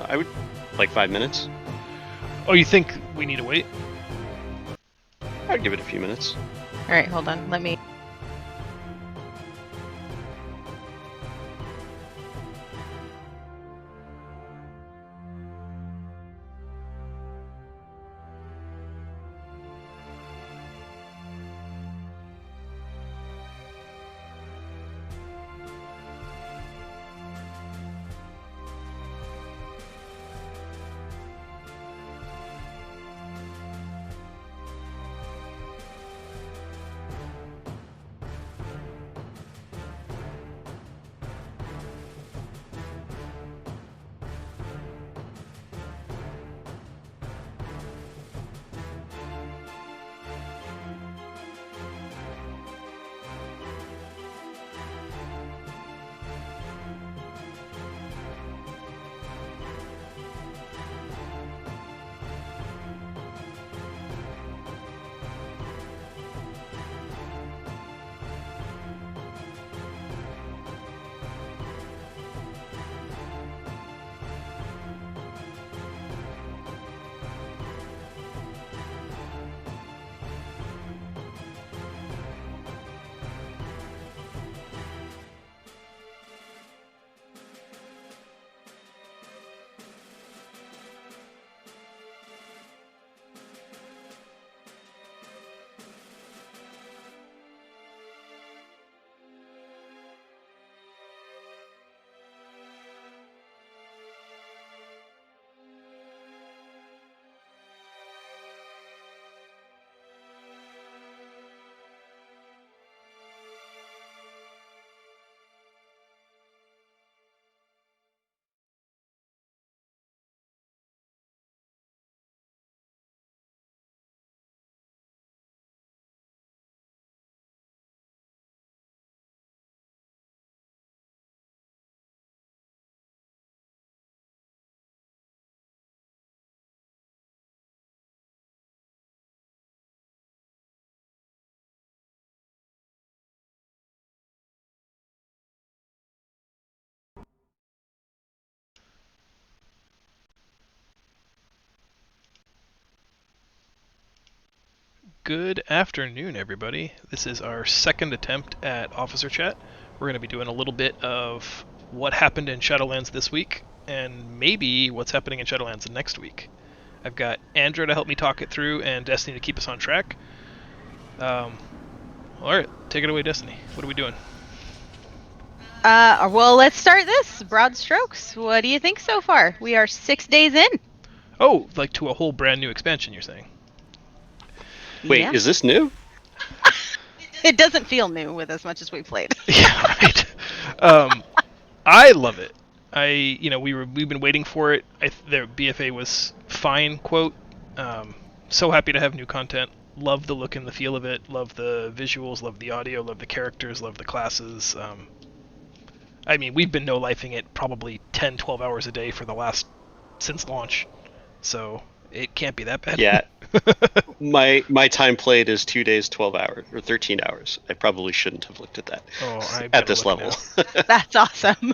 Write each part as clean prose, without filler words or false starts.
I would like 5 minutes. Oh, you think we need to wait? I'd give it a few minutes. All right, hold on. Let me. Good afternoon, everybody. This is our second attempt at Officer Chat. We're going to be doing a little bit of what happened in Shadowlands this week, and maybe what's happening in Shadowlands next week. I've got Andro to help me talk it through, and Destiny to keep us on track. Alright, take it away, Destiny. What are we doing? Well, let's start this. Broad strokes. What do you think so far? We are 6 days in. Oh, like to a whole brand new expansion, you're saying? Wait, Yeah. is this new? It doesn't feel new with as much as we played. Yeah, right. I love it. We've been waiting for it. The BFA was fine. Quote. So happy to have new content. Love the look and the feel of it. Love the visuals. Love the audio. Love the characters. Love the classes. I mean, we've been no-lifing it probably 10, 12 hours a day since launch. So it can't be that bad. Yeah. My time played is 2 days, 12 hours, or 13 hours. I probably shouldn't have looked at that at this level. That's awesome.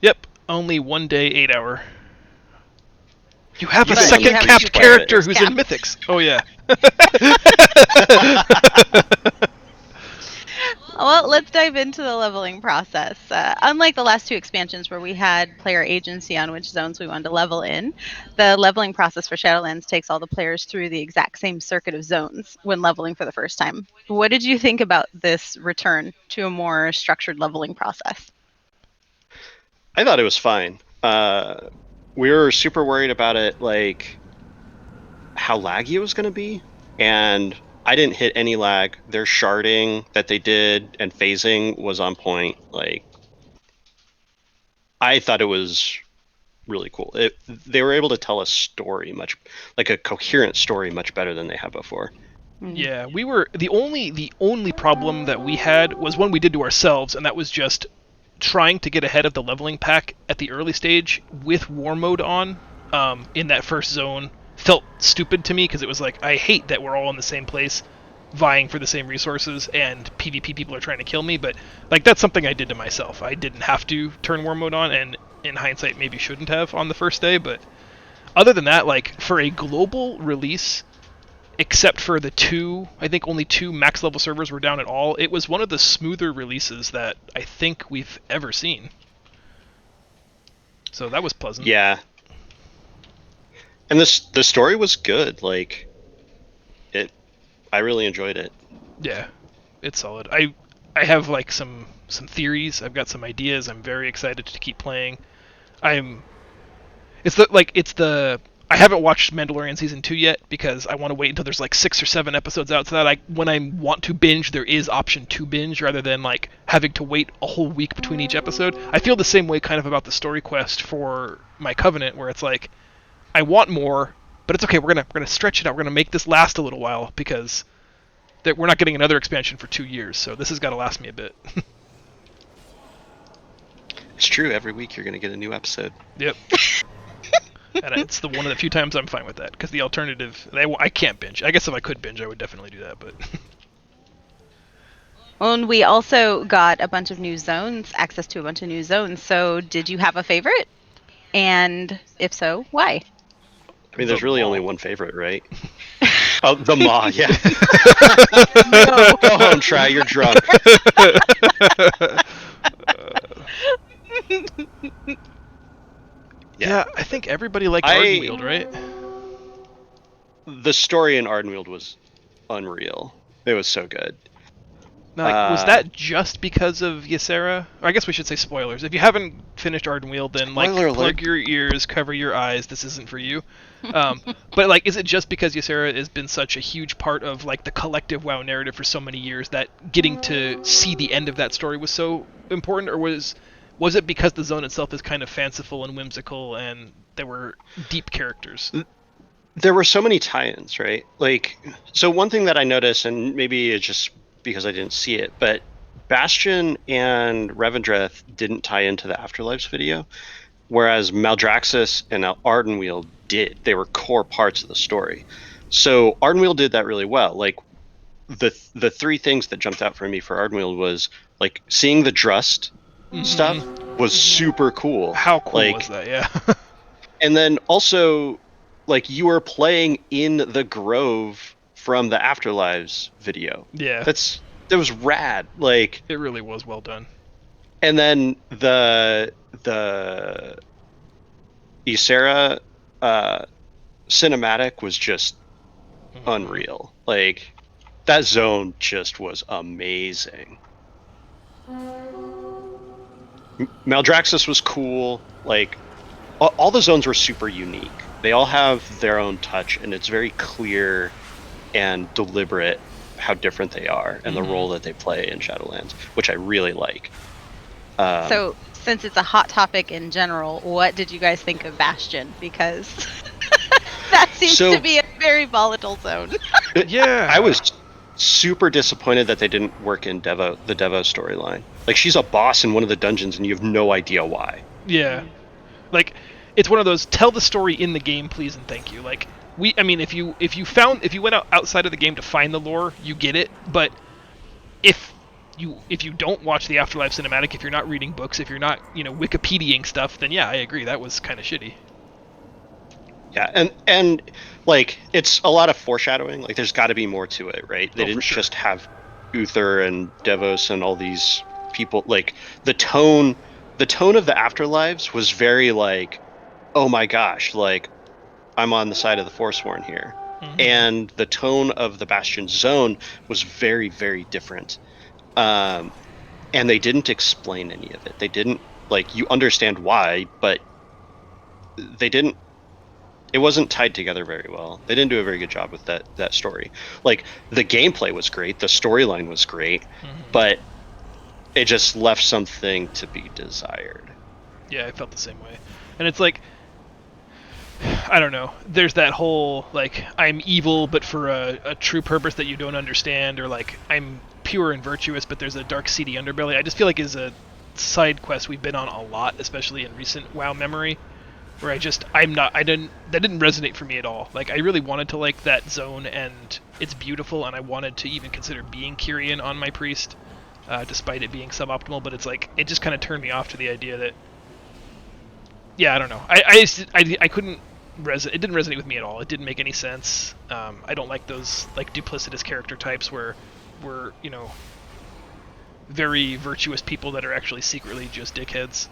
Yep, only 1 day, 8 hour. You have a But second you have capped two character players. who's in Mythics. Oh yeah. Well, let's dive into the leveling process. Unlike the last two expansions where we had player agency on which zones we wanted to level in, the leveling process for Shadowlands takes all the players through the exact same circuit of zones when leveling for the first time. What did you think about this return to a more structured leveling process? I thought it was fine. We were super worried about it, like how laggy it was going to be, and I didn't hit any lag. Their sharding that they did and phasing was on point. Like, I thought it was really cool. They were able to tell a story like a coherent story much better than they have before. Yeah, we were the only problem that we had was one we did to ourselves, and that was just trying to get ahead of the leveling pack at the early stage with war mode on in that first zone felt stupid to me because it was like, I hate that we're all in the same place vying for the same resources and PvP people are trying to kill me, but like that's something I did to myself. I didn't have to turn war mode on, and in hindsight maybe shouldn't have on the first day, but other than that, like for a global release, except for the I think only two max level servers were down at all, it was one of the smoother releases that I think we've ever seen. So that was pleasant. Yeah. And the story was good. Like, I really enjoyed it. Yeah, it's solid. I have like some theories. I've got some ideas. I'm very excited to keep playing. It's the I haven't watched Mandalorian season 2 yet because I want to wait until there's like 6 or 7 episodes out, so that when I want to binge, there is option to binge rather than like having to wait a whole week between each episode. I feel the same way kind of about the story quest for my Covenant, where it's like I want more, but it's okay. We're gonna stretch it out. We're gonna make this last a little while because we're not getting another expansion for 2 years, so this has got to last me a bit. It's true. Every week you're gonna get a new episode. Yep. And it's one of the few times I'm fine with that, because the alternative, I can't binge. I guess if I could binge, I would definitely do that, but... And we also got a bunch of new zones, access to a bunch of new zones, so did you have a favorite? And if so, why? I mean, there's really only one favorite, right? Oh, the Maw, yeah. No. Go home, try, you're drunk. Yeah, I think everybody liked Ardenweald, right? The story in Ardenweald was unreal. It was so good. Now, was that just because of Ysera? Or I guess we should say spoilers. If you haven't finished Ardenweald, then plug your ears, cover your eyes. This isn't for you. But like, is it just because Ysera has been such a huge part of like the collective WoW narrative for so many years that getting to see the end of that story was so important, or was it because the zone itself is kind of fanciful and whimsical, and there were deep characters? There were so many tie-ins, right? Like, so one thing that I noticed, and maybe it's just because I didn't see it, but Bastion and Revendreth didn't tie into the Afterlives video, whereas Maldraxxus and Ardenweald did. They were core parts of the story. So Ardenweald did that really well. Like, the three things that jumped out for me for Ardenweald was, like, seeing the Drust stuff was super cool. How cool was that? Yeah. And then also, like, you were playing in the Grove from the Afterlives video. Yeah. That was rad. Like, it really was well done. And then the Ysera cinematic was just unreal. Like, that zone just was amazing. Maldraxxus was cool. Like, all the zones were super unique. They all have their own touch, and it's very clear and deliberate how different they are and the role that they play in Shadowlands, which I really like. So, since it's a hot topic in general, what did you guys think of Bastion? Because that seems to be a very volatile zone. Yeah. I was super disappointed that they didn't work in the Devo storyline. Like, she's a boss in one of the dungeons, and you have no idea why. Yeah. Like, it's one of those, tell the story in the game, please and thank you. Like, if you went outside of the game to find the lore, you get it. But if you don't watch the Afterlife cinematic, if you're not reading books, if you're not Wikipediaing stuff, then yeah, I agree, that was kind of shitty. Yeah, and like, it's a lot of foreshadowing. Like, there's got to be more to it, right? They didn't just have Uther and Devos and all these people. Like, the tone of the Afterlives was very like, oh my gosh, like, I'm on the side of the Forsworn here. And the tone of the Bastion zone was very, very different. And they didn't explain any of it. They didn't, like, you understand why, but it wasn't tied together very well. They didn't do a very good job with that story. Like, the gameplay was great, the storyline was great, but it just left something to be desired. Yeah, I felt the same way. And it's like, I don't know, there's that whole, like, I'm evil but for a true purpose that you don't understand, or like, I'm pure and virtuous but there's a dark, seedy underbelly. I just feel like is a side quest we've been on a lot, especially in recent WoW memory. where that didn't resonate for me at all. Like, I really wanted to like that zone, and it's beautiful, and I wanted to even consider being Kyrian on my priest, despite it being suboptimal. But it's like, it just kind of turned me off to the idea that, yeah, I don't know. I couldn't it didn't resonate with me at all. It didn't make any sense. I don't like those like duplicitous character types where we're, very virtuous people that are actually secretly just dickheads.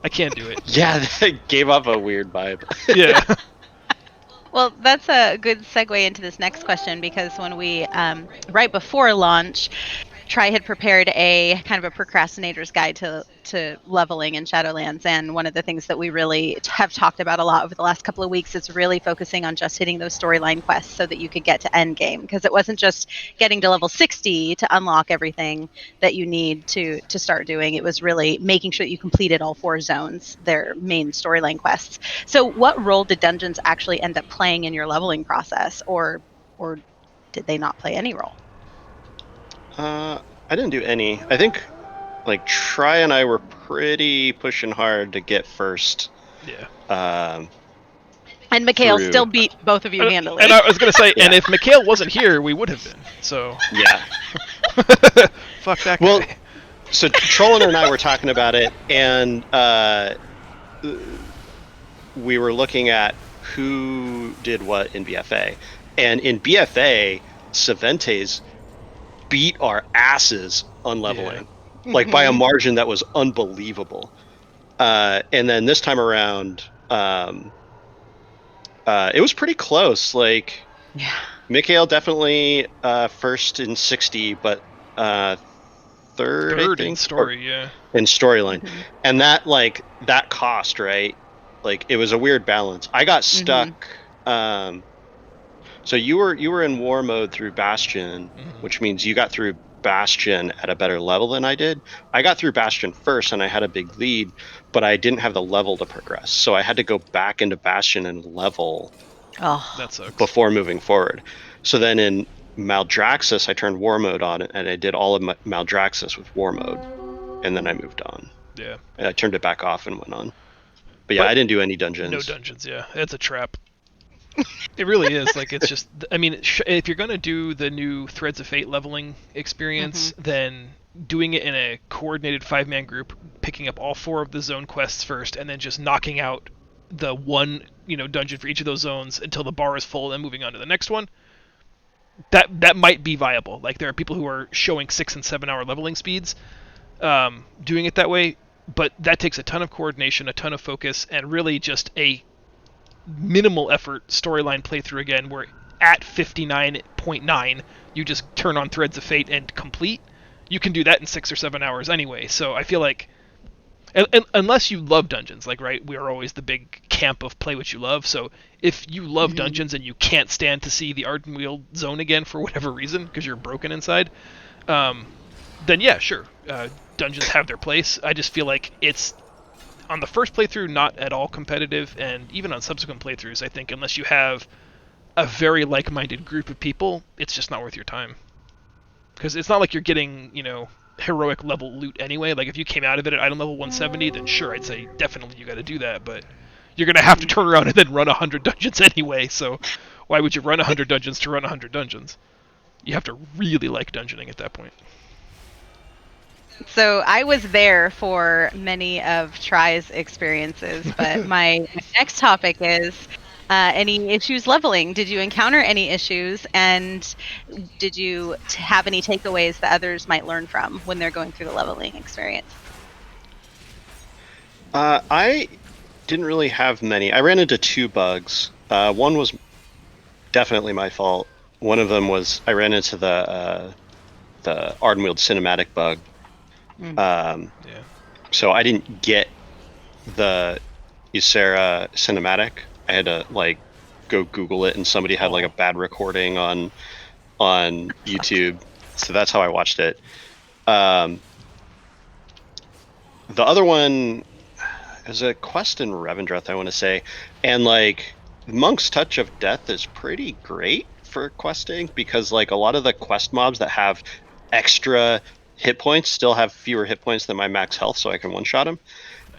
I can't do it. Yeah, that gave off a weird vibe. Yeah. Well, that's a good segue into this next question, because when we, right before launch, Tri had prepared a kind of a procrastinator's guide to leveling in Shadowlands, and one of the things that we really have talked about a lot over the last couple of weeks is really focusing on just hitting those storyline quests so that you could get to end game, because it wasn't just getting to level 60 to unlock everything that you need to start doing. It was really making sure that you completed all 4 zones, their main storyline quests. So what role did dungeons actually end up playing in your leveling process, or did they not play any role? I didn't do any. I think like Try and I were pretty pushing hard to get first. Yeah. And Mikhail through. still beat both of you handily. And I was gonna say, Yeah. and if Mikhail wasn't here, we would have been. So Yeah. fuck that guy. Well, so Trollin and I were talking about it, and we were looking at who did what in BFA. And in BFA, Cervantes beat our asses on leveling, like by a margin that was unbelievable. And then this time around, it was pretty close. Like, Yeah. Mikhail definitely first in 60, but third, I think, in story, yeah. in storyline. And that cost, right? Like, it was a weird balance. I got stuck. So you were in war mode through Bastion, which means you got through Bastion at a better level than I did. I got through Bastion first, and I had a big lead, but I didn't have the level to progress. So I had to go back into Bastion and level That sucks. before moving forward. So then in Maldraxxus, I turned war mode on, and I did all of Maldraxxus with war mode, and then I moved on. Yeah. And I turned it back off and went on. But yeah, I didn't do any dungeons. No dungeons, yeah. It's a trap. It really is. Like, it's just, I mean, if you're going to do the new Threads of Fate leveling experience, then doing it in a coordinated 5-man group, picking up all 4 of the zone quests first, and then just knocking out the one, dungeon for each of those zones until the bar is full, and moving on to the next one, that might be viable. Like, there are people who are showing 6 and 7 hour leveling speeds, doing it that way, but that takes a ton of coordination, a ton of focus, and really just a minimal effort storyline playthrough again, where at 59.9 you just turn on Threads of Fate and complete. You can do that in 6 or 7 hours anyway. So I feel like, unless you love dungeons, like, right, we are always the big camp of play what you love. So if you love dungeons and you can't stand to see the Ardenweald zone again for whatever reason because you're broken inside, then yeah, sure, dungeons have their place. I just feel like it's, on the first playthrough, not at all competitive, and even on subsequent playthroughs, I think unless you have a very like-minded group of people, it's just not worth your time. Because it's not like you're getting, heroic level loot anyway. Like, if you came out of it at item level 170, then sure, I'd say definitely you got to do that, but you're going to have to turn around and then run 100 dungeons anyway, so why would you run 100 dungeons to run 100 dungeons? You have to really like dungeoning at that point. So I was there for many of Try's experiences, but my next topic is any issues leveling. Did you encounter any issues, and did you have any takeaways that others might learn from when they're going through the leveling experience? I didn't really have many. I ran into 2 bugs. One was definitely my fault. One of them was I ran into the Ardenweald cinematic bug. So I didn't get the Ysera cinematic. I had to go Google it, and somebody had a bad recording on YouTube. So that's how I watched it. The other one is a quest in Revendreth, I want to say, and Monk's Touch of Death is pretty great for questing, because a lot of the quest mobs that have extra hit points still have fewer hit points than my max health, so I can one-shot them.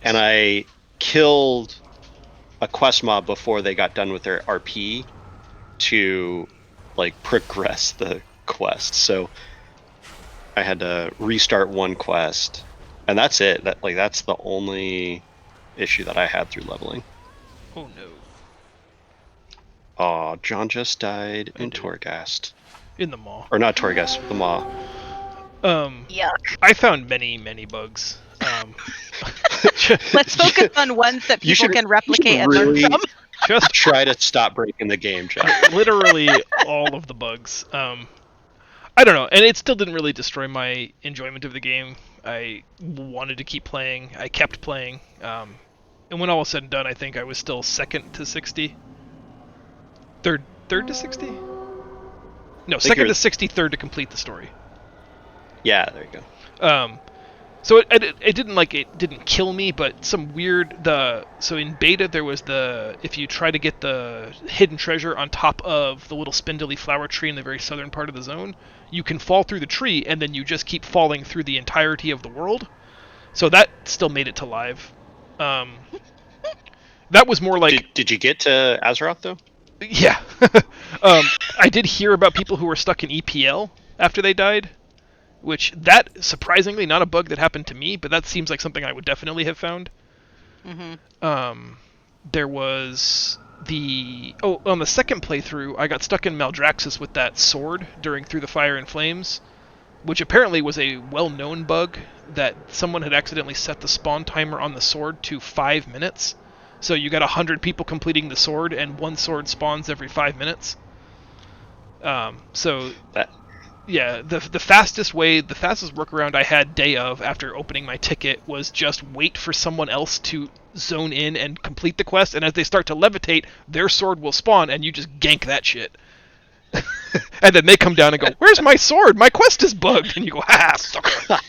and I killed a quest mob before they got done with their RP to like progress the quest. So I had to restart one quest, and that's it. That's the only issue that I had through leveling. Oh no. Oh, John just died I in did. Torghast. In the maw. Or not Torghast, the Maw. Yuck. I found many bugs. Let's focus on ones that people can replicate and learn really from. Just try to stop breaking the game, John. literally all of the bugs. I don't know, and it still didn't really destroy my enjoyment of the game. I wanted to keep playing. I kept playing. And when all was said and done, I think I was still second to 60. Third to 60? No, second to 60, third to complete the story. Yeah, there you go. So it didn't kill me, but some weird so in beta there was if you try to get the hidden treasure on top of the little spindly flower tree in the very southern part of the zone, you can fall through the tree and then you just keep falling through the entirety of the world. So that still made it to live. That was more like. Did you get to Azeroth though? Yeah. I did hear about people who were stuck in EPL after they died. Which, that, surprisingly, not a bug that happened to me, but that seems like something I would definitely have found. Mm-hmm. There was on the second playthrough, I got stuck in Maldraxxus with that sword through the Fire and Flames, which apparently was a well-known bug that someone had accidentally set the spawn timer on the sword to 5 minutes. So you got 100 people completing the sword, and one sword spawns every 5 minutes. Yeah, the fastest workaround I had day of after opening my ticket was just wait for someone else to zone in and complete the quest, and as they start to levitate, their sword will spawn, and you just gank that shit. And then they come down and go, "Where's my sword? My quest is bugged." And you go, "Ha, sucker."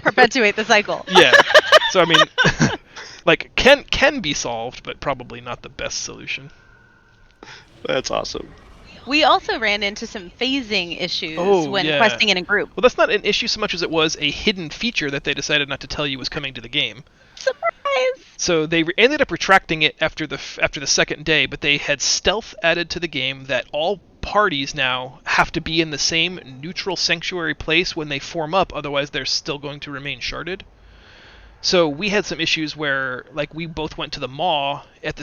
Perpetuate the cycle. Yeah. So I mean, like can be solved, but probably not the best solution. That's awesome. We also ran into some phasing issues when yeah. questing in a group. Well, that's not an issue so much as it was a hidden feature that they decided not to tell you was coming to the game. Surprise! So they ended up retracting it after the second day, but they had stealth added to the game that all parties now have to be in the same neutral sanctuary place when they form up, otherwise they're still going to remain sharded. So we had some issues where, like, we both went to the Maw at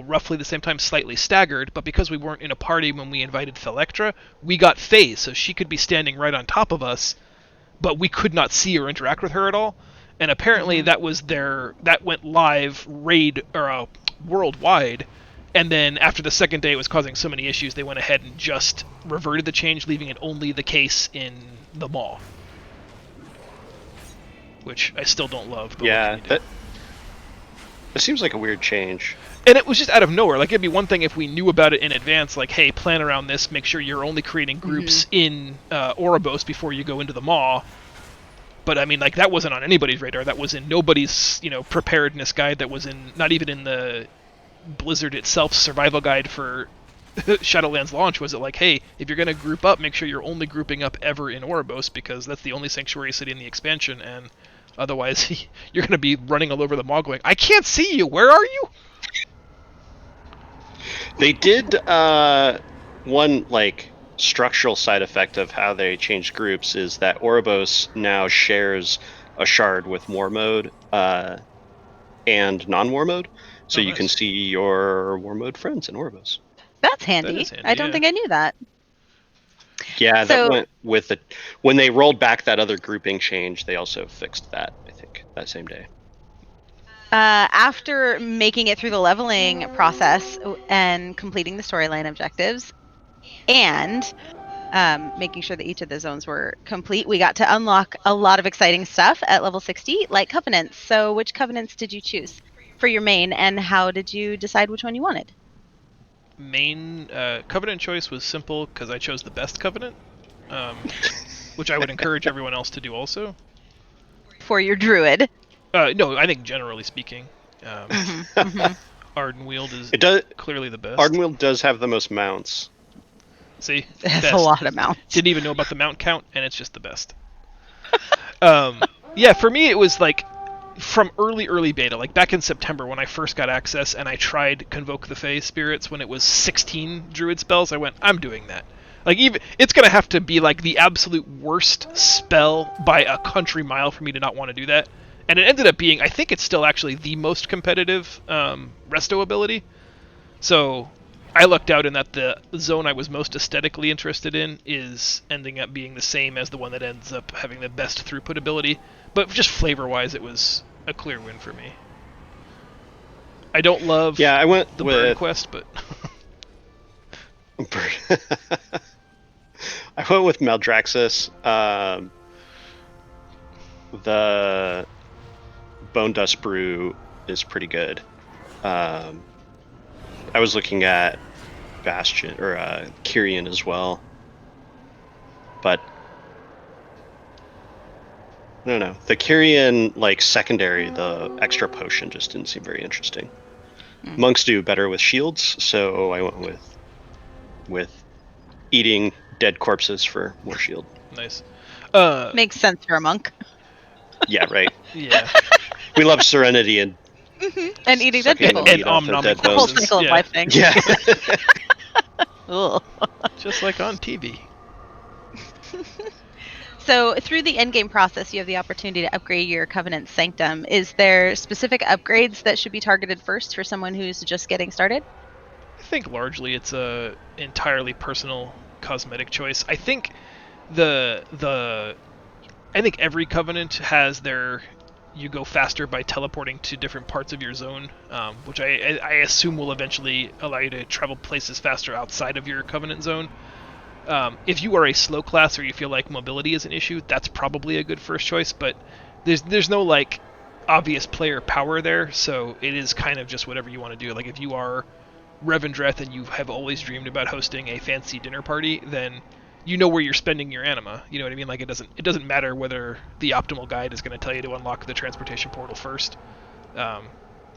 roughly the same time, slightly staggered, but because we weren't in a party when we invited Felectra, we got phased, so she could be standing right on top of us, but we could not see or interact with her at all. And apparently that went live worldwide, and then after the second day it was causing so many issues, they went ahead and just reverted the change, leaving it only the case in the Maw. Which I still don't love. But yeah, that seems like a weird change. And it was just out of nowhere. Like, it'd be one thing if we knew about it in advance, like, hey, plan around this, make sure you're only creating groups in Oribos before you go into the Maw. But, I mean, like, that wasn't on anybody's radar. That was in nobody's, preparedness guide. That was not even in the Blizzard itself survival guide for Shadowlands launch. Was it like, hey, if you're going to group up, make sure you're only grouping up ever in Oribos, because that's the only sanctuary city in the expansion, and otherwise you're going to be running all over the Maw going, I can't see you, where are you? They did one, like, structural side effect of how they changed groups is that Oribos now shares a shard with War Mode and non-War Mode, so you can see your War Mode friends in Oribos. That's handy. I don't think I knew that. Yeah, that went with it. When they rolled back that other grouping change, they also fixed that, I think, that same day. After making it through the leveling process and completing the storyline objectives and making sure that each of the zones were complete, we got to unlock a lot of exciting stuff at level 60, like covenants. So which covenants did you choose for your main, and how did you decide which one you wanted? Main covenant choice was simple because I chose the best covenant, which I would encourage everyone else to do also. For your druid? No, I think generally speaking, Ardenweald is clearly the best. Ardenweald does have the most mounts. See? That's a lot of mounts. Didn't even know about the mount count, and it's just the best. Yeah, for me it was like, from early beta, like back in September when I first got access and I tried Convoke the Fae Spirits when it was 16 Druid spells, I went, I'm doing that. Like, even it's gonna have to be like the absolute worst spell by a country mile for me to not want to do that. And it ended up being, I think it's still actually the most competitive resto ability. So I lucked out in that the zone I was most aesthetically interested in is ending up being the same as the one that ends up having the best throughput ability. But just flavor-wise, it was a clear win for me. I don't love I went the with bird quest, but I went with Maldraxxus. The Bone Dust Brew is pretty good. I was looking at Bastion or Kyrian as well, but I don't know. The Kyrian like secondary, the extra potion just didn't seem very interesting. Monks do better with shields, so I went with eating dead corpses for more shield. nice. Makes sense for a monk. Yeah, right. Yeah. We love Serenity and And eating dead sucking people. the And meat off their dead omnic The whole bones. corpses. cycle of Yeah. life thing. Yeah. Ugh. Just like on TV. So through the end game process, you have the opportunity to upgrade your Covenant Sanctum. Is there specific upgrades that should be targeted first for someone who's just getting started? I think largely it's a entirely personal cosmetic choice. I think the I think every covenant has their you go faster by teleporting to different parts of your zone, which I assume will eventually allow you to travel places faster outside of your covenant zone. If you are a slow class or you feel like mobility is an issue, that's probably a good first choice. But there's no like obvious player power there, so it is kind of just whatever you want to do. Like if you are Revendreth and you have always dreamed about hosting a fancy dinner party, then you know where you're spending your anima. You know what I mean? Like it doesn't matter whether the optimal guide is going to tell you to unlock the transportation portal first. I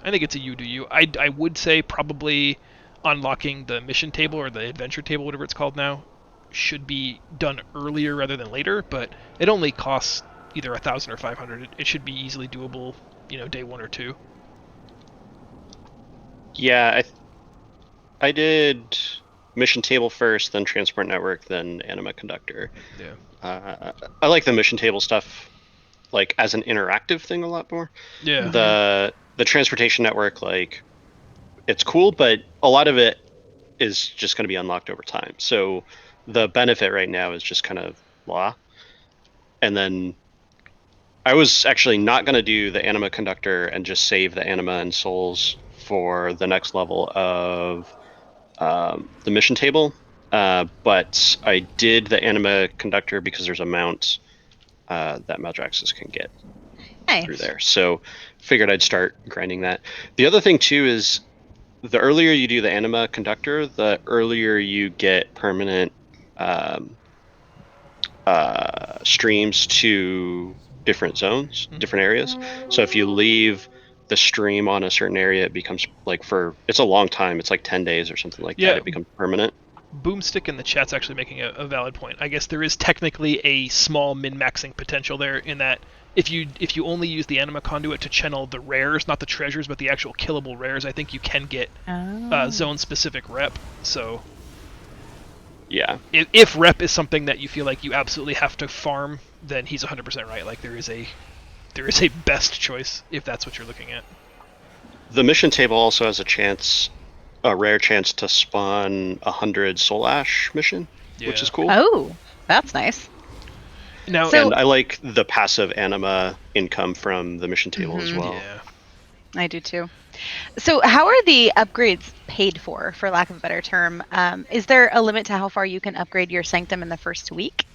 think it's a you do you. I would say probably unlocking the mission table or the adventure table, whatever it's called now, should be done earlier rather than later. But it only costs either 1,000 or 500. It should be easily doable. Day 1 or 2. Yeah, I did mission table first, then transport network, then anima conductor. Yeah. I like the mission table stuff, like as an interactive thing a lot more. Yeah. The transportation network, like it's cool, but a lot of it is just going to be unlocked over time. So the benefit right now is just kind of blah. And then I was actually not going to do the anima conductor and just save the anima and souls for the next level of the mission table. But I did the anima conductor because there's a mount that Maldraxxus can get through Nice. there. So figured I'd start grinding that. The other thing too is the earlier you do the anima conductor, the earlier you get permanent um, streams to different zones, different areas. So if you leave the stream on a certain area, it becomes like it's a long time. It's like 10 days or something like that. Yeah. It becomes permanent. Boomstick in the chat's actually making a valid point. I guess there is technically a small min-maxing potential there in that if you only use the anima conduit to channel the rares, not the treasures, but the actual killable rares, I think you can get zone-specific rep. So Yeah. if rep is something that you feel like you absolutely have to farm, then he's 100% right. Like there is a best choice if that's what you're looking at. The mission table also has a rare chance to spawn 100 Soul Ash mission, which is cool. Oh, that's nice. Now, and I like the passive anima income from the mission table as well. Yeah. I do too. So how are the upgrades paid for lack of a better term? Is there a limit to how far you can upgrade your sanctum in the first week?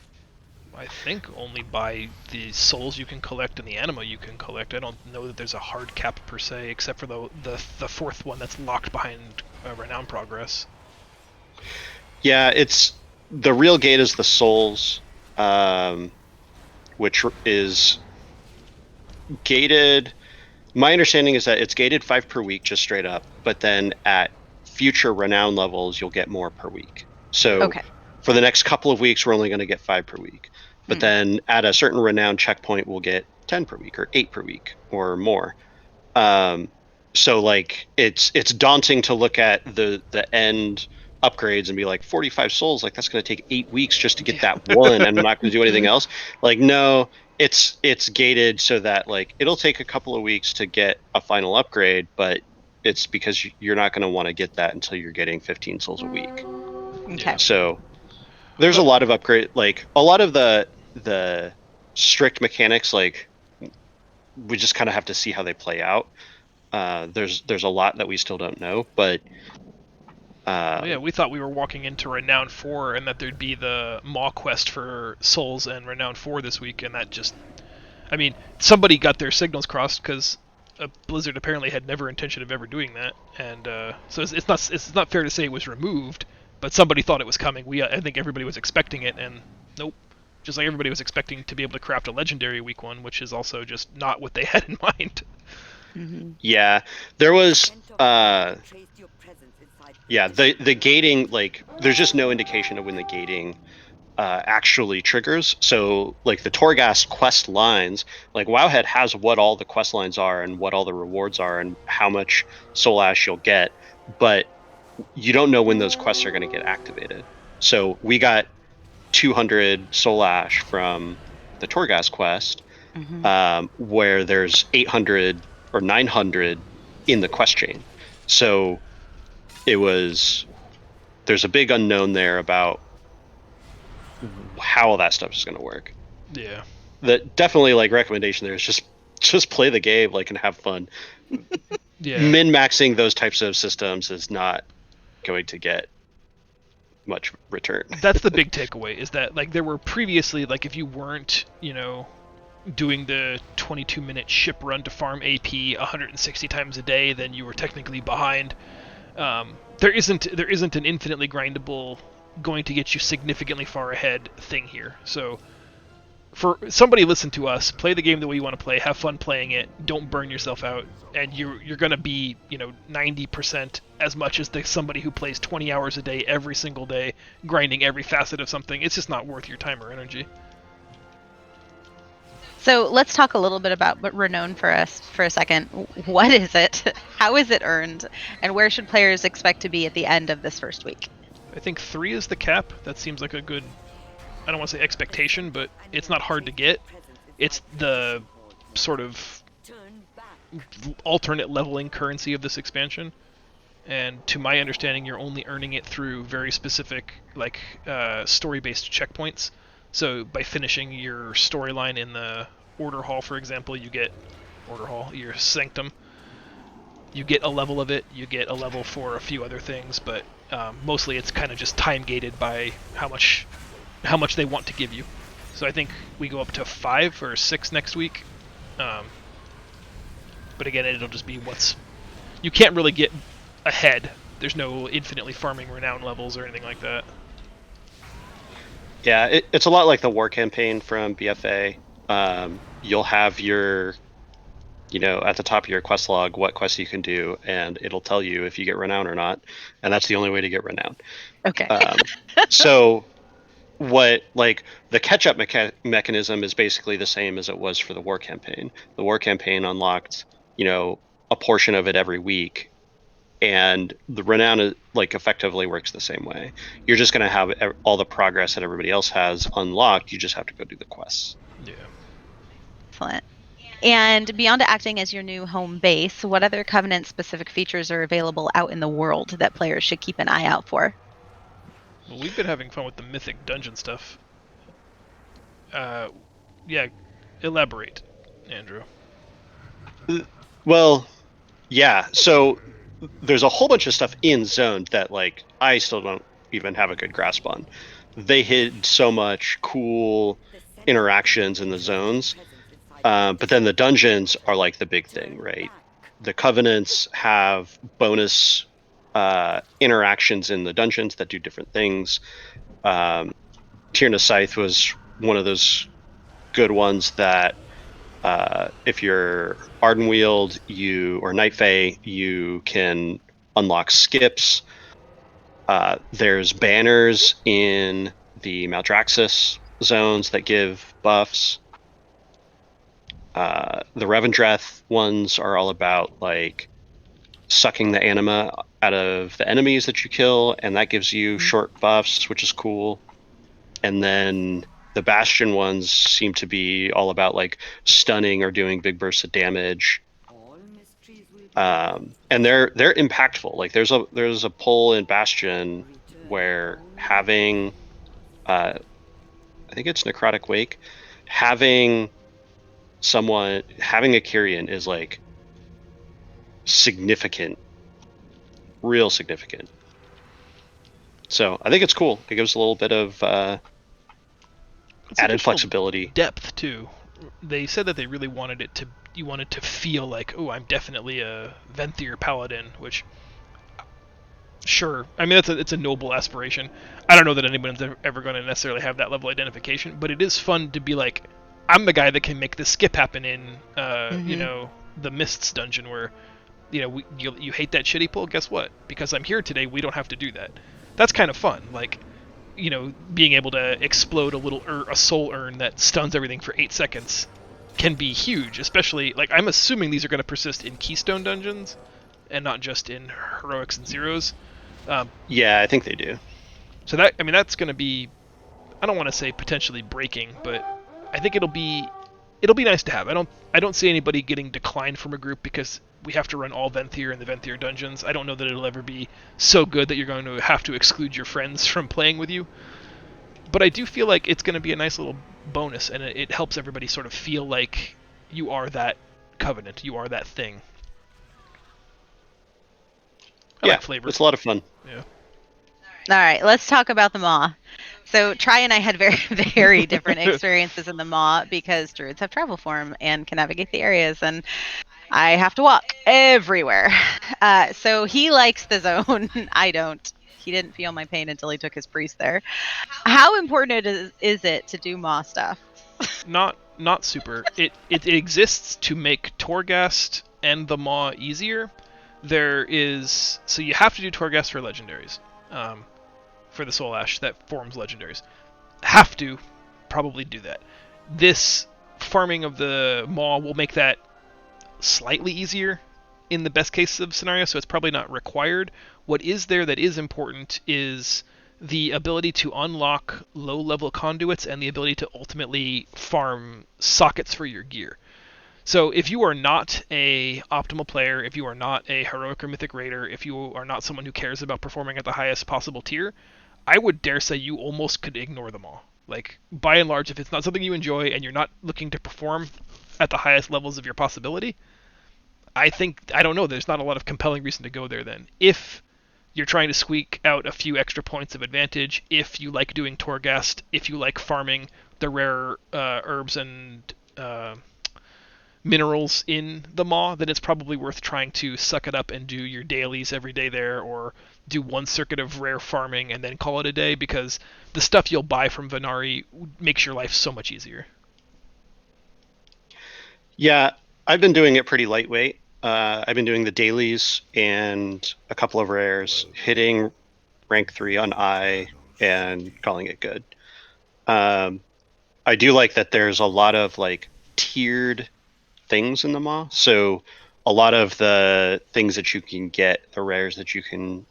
I think only by the souls you can collect and the anima you can collect. I don't know that there's a hard cap per se, except for the fourth one that's locked behind renown progress. Yeah, it's the real gate is the souls, which is gated. My understanding is that it's gated 5 per week, just straight up. But then at future renown levels, you'll get more per week. So for the next couple of weeks, we're only going to get 5 per week. But then at a certain renown checkpoint, we'll get 10 per week or 8 per week. or more. So like it's daunting to look at the end upgrades and be like 45 souls, like that's going to take 8 weeks just to get that one, and I'm not going to do anything else. Like no, it's gated so that like it'll take a couple of weeks to get a final upgrade, but it's because you're not going to want to get that until you're getting 15 souls a week. Okay. So there's a But lot of upgrade, like a lot of the strict mechanics, like we just kind of have to see how they play out. There's a lot that we still don't know, but well, yeah, we thought we were walking into Renown 4 and that there'd be the Maw quest for souls and Renown 4 this week, and that just, I mean, somebody got their signals crossed because Blizzard apparently had never intention of ever doing that, and so it's not fair to say it was removed, but somebody thought it was coming. I think everybody was expecting it, and nope. Just like everybody was expecting to be able to craft a legendary week one, which is also just not what they had in mind. yeah, there was yeah, the gating, like there's just no indication of when the gating actually triggers. So like the Torghast quest lines, like Wowhead has what all the quest lines are and what all the rewards are and how much soul ash you'll get, but you don't know when those quests are going to get activated. So we got 200 soul ash from the Torghast quest, where there's 800 or 900 in the quest chain. So it was, there's a big unknown there about how all that stuff is going to work. Yeah. That definitely, like, recommendation there is just play the game, like, and have fun. Yeah. Min-maxing those types of systems is not going to get much return. That's the big takeaway, is that like there were previously, like, if you weren't, doing the 22-minute ship run to farm AP 160 times a day, then you were technically behind. There isn't an infinitely grindable, going to get you significantly far ahead thing here. So for somebody, listen to us, play the game the way you want to play, have fun playing it, don't burn yourself out, and you're going to be 90% as much as somebody who plays 20 hours a day every single day, grinding every facet of something. It's just not worth your time or energy. So let's talk a little bit about Renown for us for a second. What is it? How is it earned? And where should players expect to be at the end of this first week? I think 3 is the cap. That seems like a good, I don't want to say expectation, but it's not hard to get. It's the sort of alternate leveling currency of this expansion. And to my understanding, you're only earning it through very specific, like, story-based checkpoints. So by finishing your storyline in the Order Hall, for example, you get your Sanctum. You get a level of it. You get a level for a few other things, but mostly it's kind of just time gated by how much they want to give you. So I think we go up to 5 or 6 next week. But again, it'll just be you can't really get ahead. There's no infinitely farming renown levels or anything like that. Yeah, it's a lot like the war campaign from BFA. You'll have your, at the top of your quest log what quests you can do, and it'll tell you if you get renown or not, and that's the only way to get renown. Okay. So what, like, the catch-up mechanism is basically the same as it was for the war campaign. The war campaign unlocked, a portion of it every week, and the renown, like, effectively works the same way. You're just going to have all the progress that everybody else has unlocked. You just have to go do the quests. Yeah. Excellent. And beyond acting as your new home base, what other Covenant-specific features are available out in the world that players should keep an eye out for? Well, we've been having fun with the mythic dungeon stuff. Yeah, elaborate, Andrew. Well, yeah. So there's a whole bunch of stuff in Zoned that, like, I still don't even have a good grasp on. They hid so much cool interactions in the zones, but then the dungeons are like the big thing, right? The Covenants have bonus interactions in the dungeons that do different things. Tyrna Scythe was one of those good ones that, if you're Ardenweald, or Night Fae, you can unlock skips. There's banners in the Maldraxxus zones that give buffs. The Revendreth ones are all about like sucking the anima out of the enemies that you kill, and that gives you short buffs, which is cool. And then the Bastion ones seem to be all about like stunning or doing big bursts of damage. And they're impactful. Like there's a pull in Bastion where having I think it's Necrotic Wake, having having a Kyrian is like significant, real significant. So I think it's cool. It gives a little bit of added flexibility. Depth too. They said that they really wanted it to. You wanted to feel like, oh, I'm definitely a Venthyr paladin, which, sure, I mean it's a noble aspiration. I don't know that anyone's ever going to necessarily have that level of identification, but it is fun to be like, I'm the guy that can make this skip happen in, you know, the Mists dungeon where, you know, you hate that shitty pull. Guess what? Because I'm here today, we don't have to do that. That's kind of fun. Like, you know, being able to explode a soul urn that stuns everything for 8 seconds can be huge, especially, like, I'm assuming these are going to persist in Keystone dungeons and not just in Heroics and Zeros. Yeah, I think they do. So that, I mean, that's going to be, I don't want to say potentially breaking, but I think it'll be nice to have. I don't see anybody getting declined from a group because we have to run all Venthyr in the Venthyr dungeons. I don't know that it'll ever be so good that you're going to have to exclude your friends from playing with you. But I do feel like it's going to be a nice little bonus, and it helps everybody sort of feel like you are that covenant, you are that thing. I like flavor. It's a lot of fun. Yeah. All right, let's talk about the Maw. So Tri and I had very, very different experiences in the Maw because druids have travel form and can navigate the areas, and I have to walk everywhere. So he likes the zone. I don't. He didn't feel my pain until he took his priest there. How important is it to do Maw stuff? Not super. It exists to make Torghast and the Maw easier. So you have to do Torghast for legendaries. For the Soul Ash that forms legendaries. Have to probably do that. This farming of the Maw will make that slightly easier in the best case of scenario, so it's probably not required. What is there that is important is the ability to unlock low-level conduits and the ability to ultimately farm sockets for your gear. So if you are not a optimal player, if you are not a heroic or mythic raider, if you are not someone who cares about performing at the highest possible tier, I would dare say you almost could ignore them all. Like, by and large, if it's not something you enjoy and you're not looking to perform at the highest levels of your possibility, I don't know, there's not a lot of compelling reason to go there then. If you're trying to squeak out a few extra points of advantage, if you like doing Torghast, if you like farming the rare herbs and minerals in the Maw, then it's probably worth trying to suck it up and do your dailies every day there, or do one circuit of rare farming and then call it a day, because the stuff you'll buy from Venari makes your life so much easier. Yeah, I've been doing it pretty lightweight. I've been doing the dailies and a couple of rares, hitting rank 3 on I and calling it good. I do like that there's a lot of like tiered things in the Maw. So a lot of the things that you can get, the rares that you can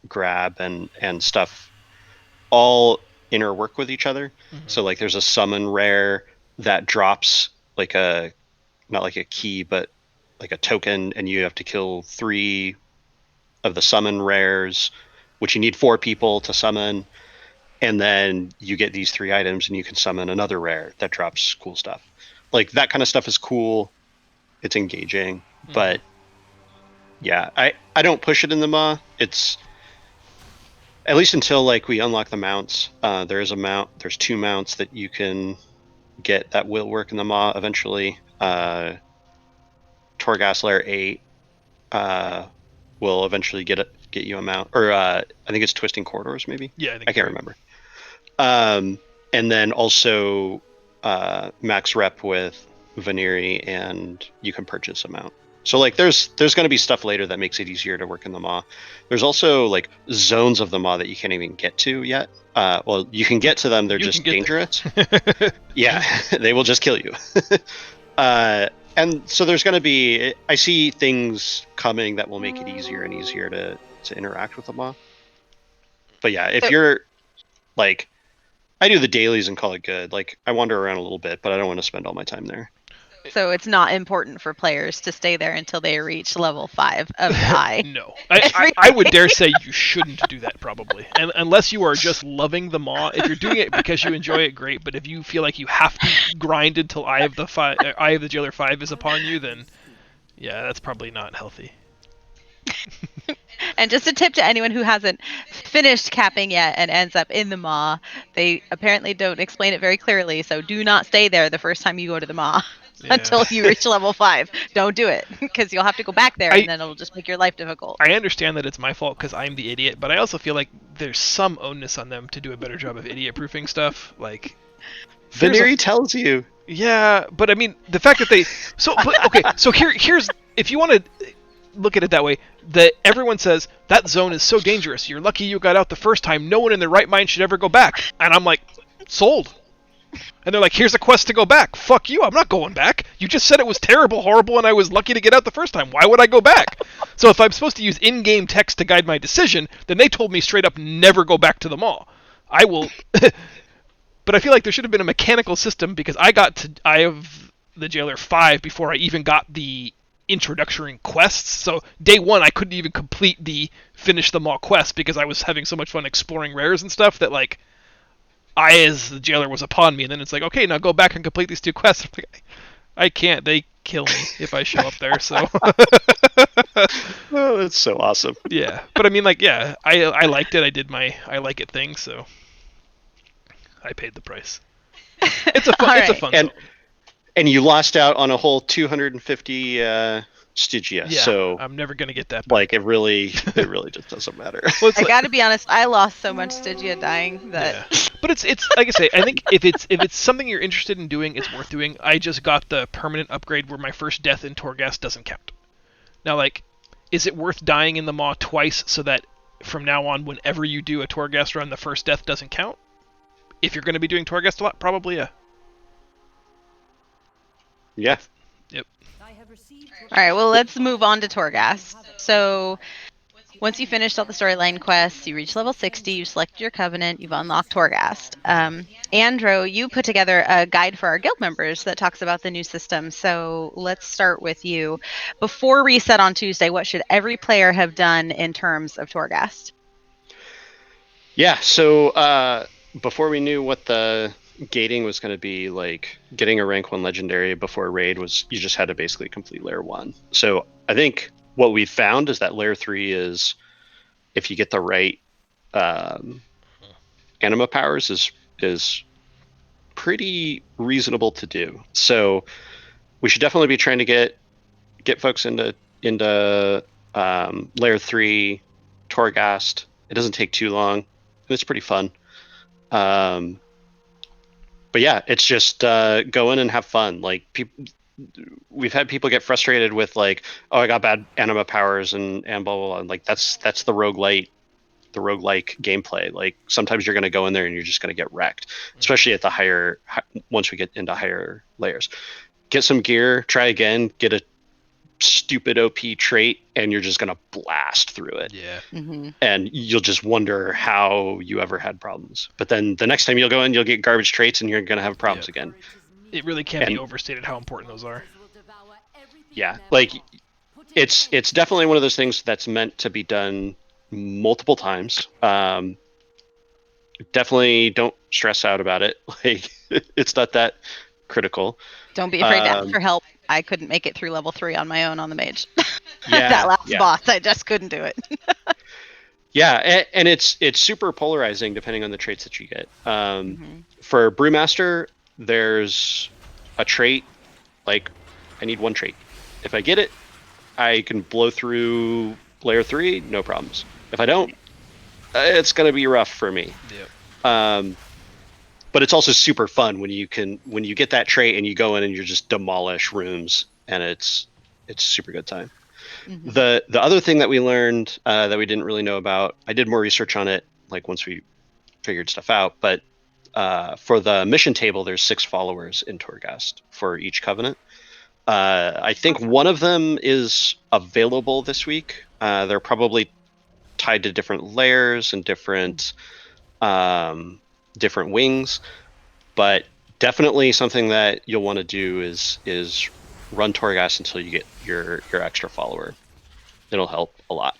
grab and stuff, all interwork with each other. Mm-hmm. So like there's a summon rare that drops like not like a key, but like a token, and you have to kill 3 of the summon rares, which you need 4 people to summon. And then you get these 3 items and you can summon another rare that drops cool stuff. Like that kind of stuff is cool. It's engaging, but yeah, I don't push it in the Maw. It's at least until like we unlock the mounts. There's 2 mounts that you can get that will work in the Maw eventually. Torghast Lair 8 will eventually get you a mount, or I think it's Twisting Corridors maybe. Yeah, I can't remember. And then also max rep with Veneri, and you can purchase a mount. So like there's going to be stuff later that makes it easier to work in the Maw. There's also like zones of the Maw that you can't even get to yet. Well, you can get to them, they're just dangerous. Yeah, they will just kill you. And so there's going to be, I see things coming that will make it easier and easier to interact with the Maw. But yeah, if So- you're like, I do the dailies and call it good. Like, I wander around a little bit, but I don't want to spend all my time there. So it's not important for players to stay there until they reach level 5 of the eye. No. I would dare say you shouldn't do that, probably. And unless you are just loving the Maw. If you're doing it because you enjoy it, great. But if you feel like you have to grind until Eye of the Jailer 5 is upon you, then yeah, that's probably not healthy. And just a tip to anyone who hasn't finished capping yet and ends up in the Maw, they apparently don't explain it very clearly, so do not stay there the first time you go to the Maw Yeah. until you reach level 5. Don't do it, because you'll have to go back there, and then it'll just make your life difficult. I understand that it's my fault because I'm the idiot, but I also feel like there's some onus on them to do a better job of idiot-proofing stuff. Like, Veneri tells you. Yeah, but I mean, the fact that they... So here's... If you want to look at it that way, that everyone says, that zone is so dangerous, you're lucky you got out the first time, no one in their right mind should ever go back. And I'm like, sold. And they're like, here's a quest to go back. Fuck you, I'm not going back. You just said it was terrible, horrible, and I was lucky to get out the first time. Why would I go back? So if I'm supposed to use in-game text to guide my decision, then they told me straight up, never go back to the Maw. I will... But I feel like there should have been a mechanical system, because I got to Eye of the Jailer 5 before I even got the introductory quests. So day 1 I couldn't even complete the finish the Maw quest because I was having so much fun exploring rares and stuff that, like, Eye as the Jailer was upon me, and then it's like, okay, now go back and complete these 2 quests. I'm like, I can't. They kill me if I show up there, so... Oh, that's so awesome. Yeah. But I mean, like, yeah, I liked it. I did my I like it thing, so... I paid the price. It's a fun, it's a fun zone. And you lost out on a whole 250 Stygia. Yeah, so I'm never gonna get that back. Like, it really just doesn't matter. Well, I gotta be honest, I lost so much Stygia dying that... Yeah. But it's like I say, I think if it's something you're interested in doing, it's worth doing. I just got the permanent upgrade where my first death in Torghast doesn't count. Now, like, is it worth dying in the Maw twice so that from now on, whenever you do a Torghast run, the first death doesn't count? If you're going to be doing Torghast a lot, probably, yeah. Yeah. Yep. All right, well, let's move on to Torghast. So, once you finished all the storyline quests, you reach level 60, you select your covenant, you've unlocked Torghast. Andro, you put together a guide for our guild members that talks about the new system. So, let's start with you. Before reset on Tuesday, what should every player have done in terms of Torghast? Yeah, so before we knew what the gating was going to be, like, getting a rank 1 legendary before raid was, you just had to basically complete layer 1. So I think what we found is that layer 3 is, if you get the right anima powers, is pretty reasonable to do. So we should definitely be trying to get folks into layer 3 Torghast. It doesn't take too long. It's pretty fun. But yeah, it's just go in and have fun. Like, we've had people get frustrated with, like, oh, I got bad anima powers and blah blah blah. And, like, that's the roguelite gameplay. Like, sometimes you're going to go in there and you're just going to get wrecked, especially at the once we get into higher layers. Get some gear, try again, get a stupid OP trait, and you're just gonna blast through it. Yeah. Mm-hmm. And you'll just wonder how you ever had problems. But then the next time you'll go in, you'll get garbage traits, and you're gonna have problems again. It really can't be overstated how important those are. Yeah, like, it's definitely one of those things that's meant to be done multiple times. Definitely don't stress out about it. Like, it's not that critical. Don't be afraid to ask for help. I couldn't make it through level 3 on my own on the mage. Yeah, that last boss, I just couldn't do it. Yeah, and it's super polarizing depending on the traits that you get. For Brewmaster, there's a trait, like, I need 1 trait. If I get it, I can blow through layer 3, no problems. If I don't, it's going to be rough for me. Yep. But it's also super fun when you get that trait and you go in and you just demolish rooms, and it's a super good time. Mm-hmm. The other thing that we learned that we didn't really know about, I did more research on it, like, once we figured stuff out, but for the mission table, there's 6 followers in Torghast for each covenant. I think one of them is available this week. They're probably tied to different layers and different wings, but definitely something that you'll want to do is run Torghast until you get your extra follower. It'll help a lot.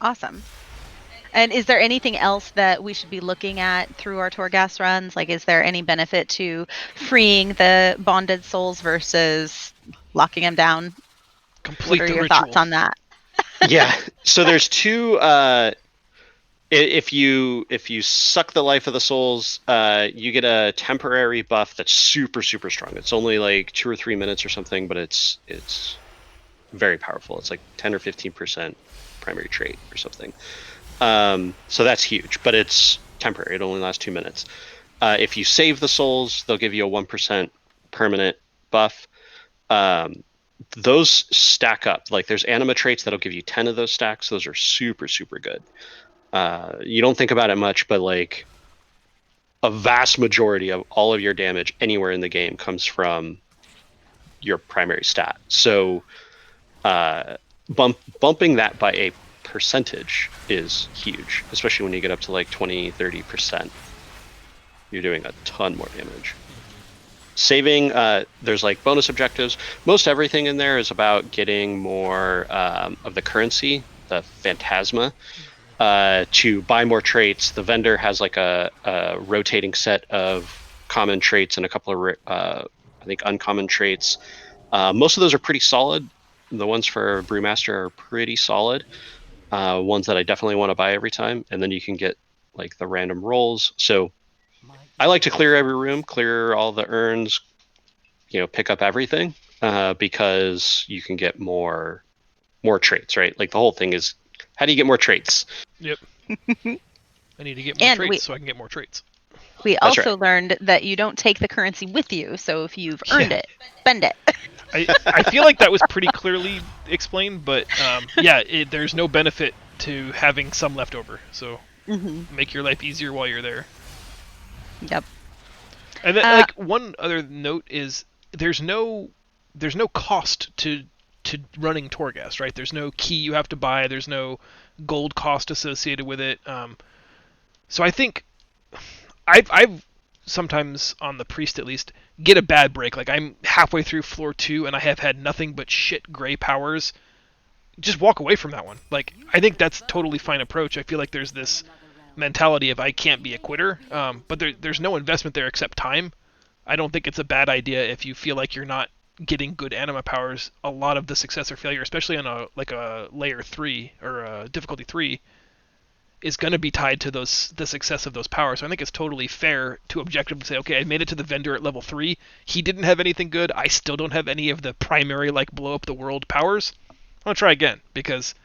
Awesome. And is there anything else that we should be looking at through our Torghast runs? Like, is there any benefit to freeing the bonded souls versus locking them down? Complete What are the your ritual. thoughts on that? Yeah. So there's two. If you suck the life of the souls, you get a temporary buff that's super strong. It's only like 2 or 3 minutes or something, but it's very powerful. It's like 10 or 15% primary trait or something. So that's huge, but it's temporary. It only lasts 2 minutes. If you save the souls, they'll give you a 1% permanent buff. Those stack up. Like there's anima traits that'll give you 10 of those stacks. Those are super good. You don't think about it much, but like a vast majority of all of your damage anywhere in the game comes from your primary stat. So bumping that by a percentage is huge, especially when you get up to like 20-30%. You're doing a ton more damage. Saving, there's like bonus objectives. Most everything in there is about getting more of the currency, the phantasma, to buy more traits. The vendor has like a rotating set of common traits and a couple of I think uncommon traits. Most of those are pretty solid. The ones for Brewmaster are pretty solid. Ones that I definitely want to buy every time, and then you can get like the random rolls. So I like to clear every room, clear all the urns, pick up everything, because you can get more traits, right? Like the whole thing is, how do you get more traits? Yep. I need to get more And traits so I can get more traits. we That's also right. learned that you don't take the currency with you. So if you've earned it, spend it. I feel like that was pretty clearly explained, but yeah, there's no benefit to having some left over. So make your life easier while you're there. Yep. And then, like one other note is there's no cost to running Torghast, right? There's no key you have to buy. There's no gold cost associated with it. So I think I've sometimes on the priest at least get a bad break. Like I'm halfway through floor 2 and I have had nothing but shit gray powers. Just walk away from that one. Like I think that's totally fine approach. I feel like there's this mentality of I can't be a quitter, but there's no investment there except time. I don't think it's a bad idea if you feel like you're not getting good anima powers. A lot of the success or failure, especially on a layer 3 or a difficulty 3, is going to be tied to the success of those powers. So I think it's totally fair to objectively say, okay, I made it to the vendor at level 3. He didn't have anything good. I still don't have any of the primary like blow up the world powers. I'll try again because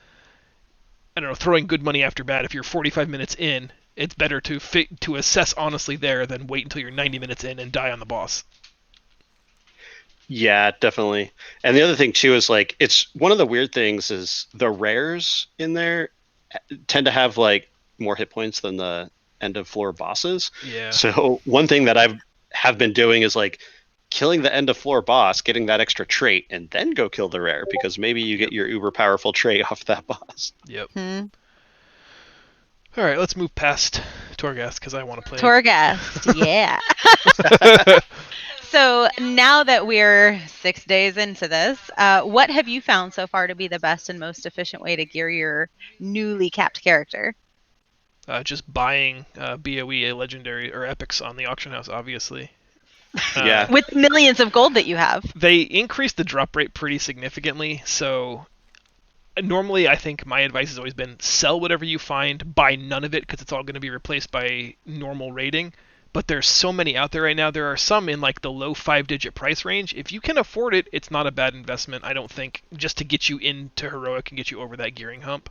I don't know, throwing good money after bad. If you're 45 minutes in, it's better to assess honestly there than wait until you're 90 minutes in and die on the boss. Yeah, definitely. And the other thing too is like it's one of the weird things is the rares in there tend to have like more hit points than the end of floor bosses. Yeah. So one thing that have been doing is like killing the end of floor boss, getting that extra trait, and then go kill the rare because maybe you get your uber powerful trait off that boss. Yep. All right, let's move past Torghast because I want to play Torghast, yeah. So now that we're 6 days into this, what have you found so far to be the best and most efficient way to gear your newly capped character? Just buying BOE, a legendary or epics on the auction house, obviously. Yeah. With millions of gold that you have. They increased the drop rate pretty significantly, so normally I think my advice has always been sell whatever you find, buy none of it because it's all going to be replaced by normal rating. But there's so many out there right now. There are some in like the low 5-digit price range. If you can afford it, it's not a bad investment, I don't think, just to get you into heroic and get you over that gearing hump.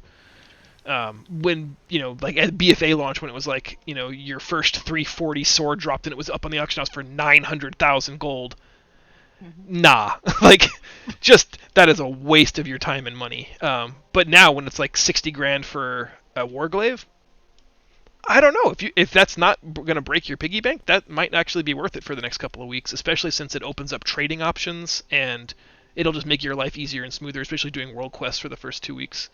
When, like at BFA launch, when it was like, your first 340 sword dropped and it was up on the auction house for 900,000 gold. Nah, like, just that is a waste of your time and money. But now when it's like 60 grand for a Warglaive, I don't know if that's not going to break your piggy bank, that might actually be worth it for the next couple of weeks, especially since it opens up trading options and it'll just make your life easier and smoother, especially doing world quests for the first 2 weeks.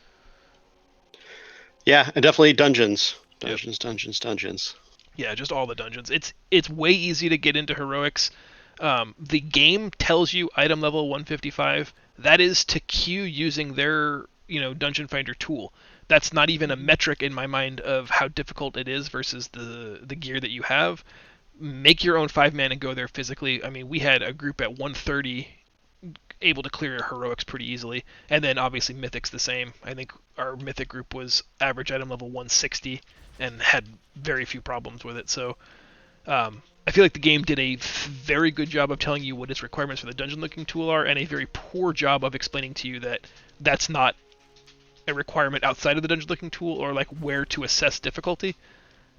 Yeah, and definitely dungeons, Yep. dungeons. Yeah, just all the dungeons. It's way easy to get into heroics. The game tells you item level 155. That is to queue using their dungeon finder tool. That's not even a metric in my mind of how difficult it is versus the gear that you have. Make your own 5-man and go there physically. I mean, we had a group at 130 able to clear heroics pretty easily, and then obviously mythics the same. I think our mythic group was average item level 160 and had very few problems with it. So I feel like the game did a very good job of telling you what its requirements for the dungeon looking tool are, and a very poor job of explaining to you that that's not a requirement outside of the dungeon looking tool, or like where to assess difficulty.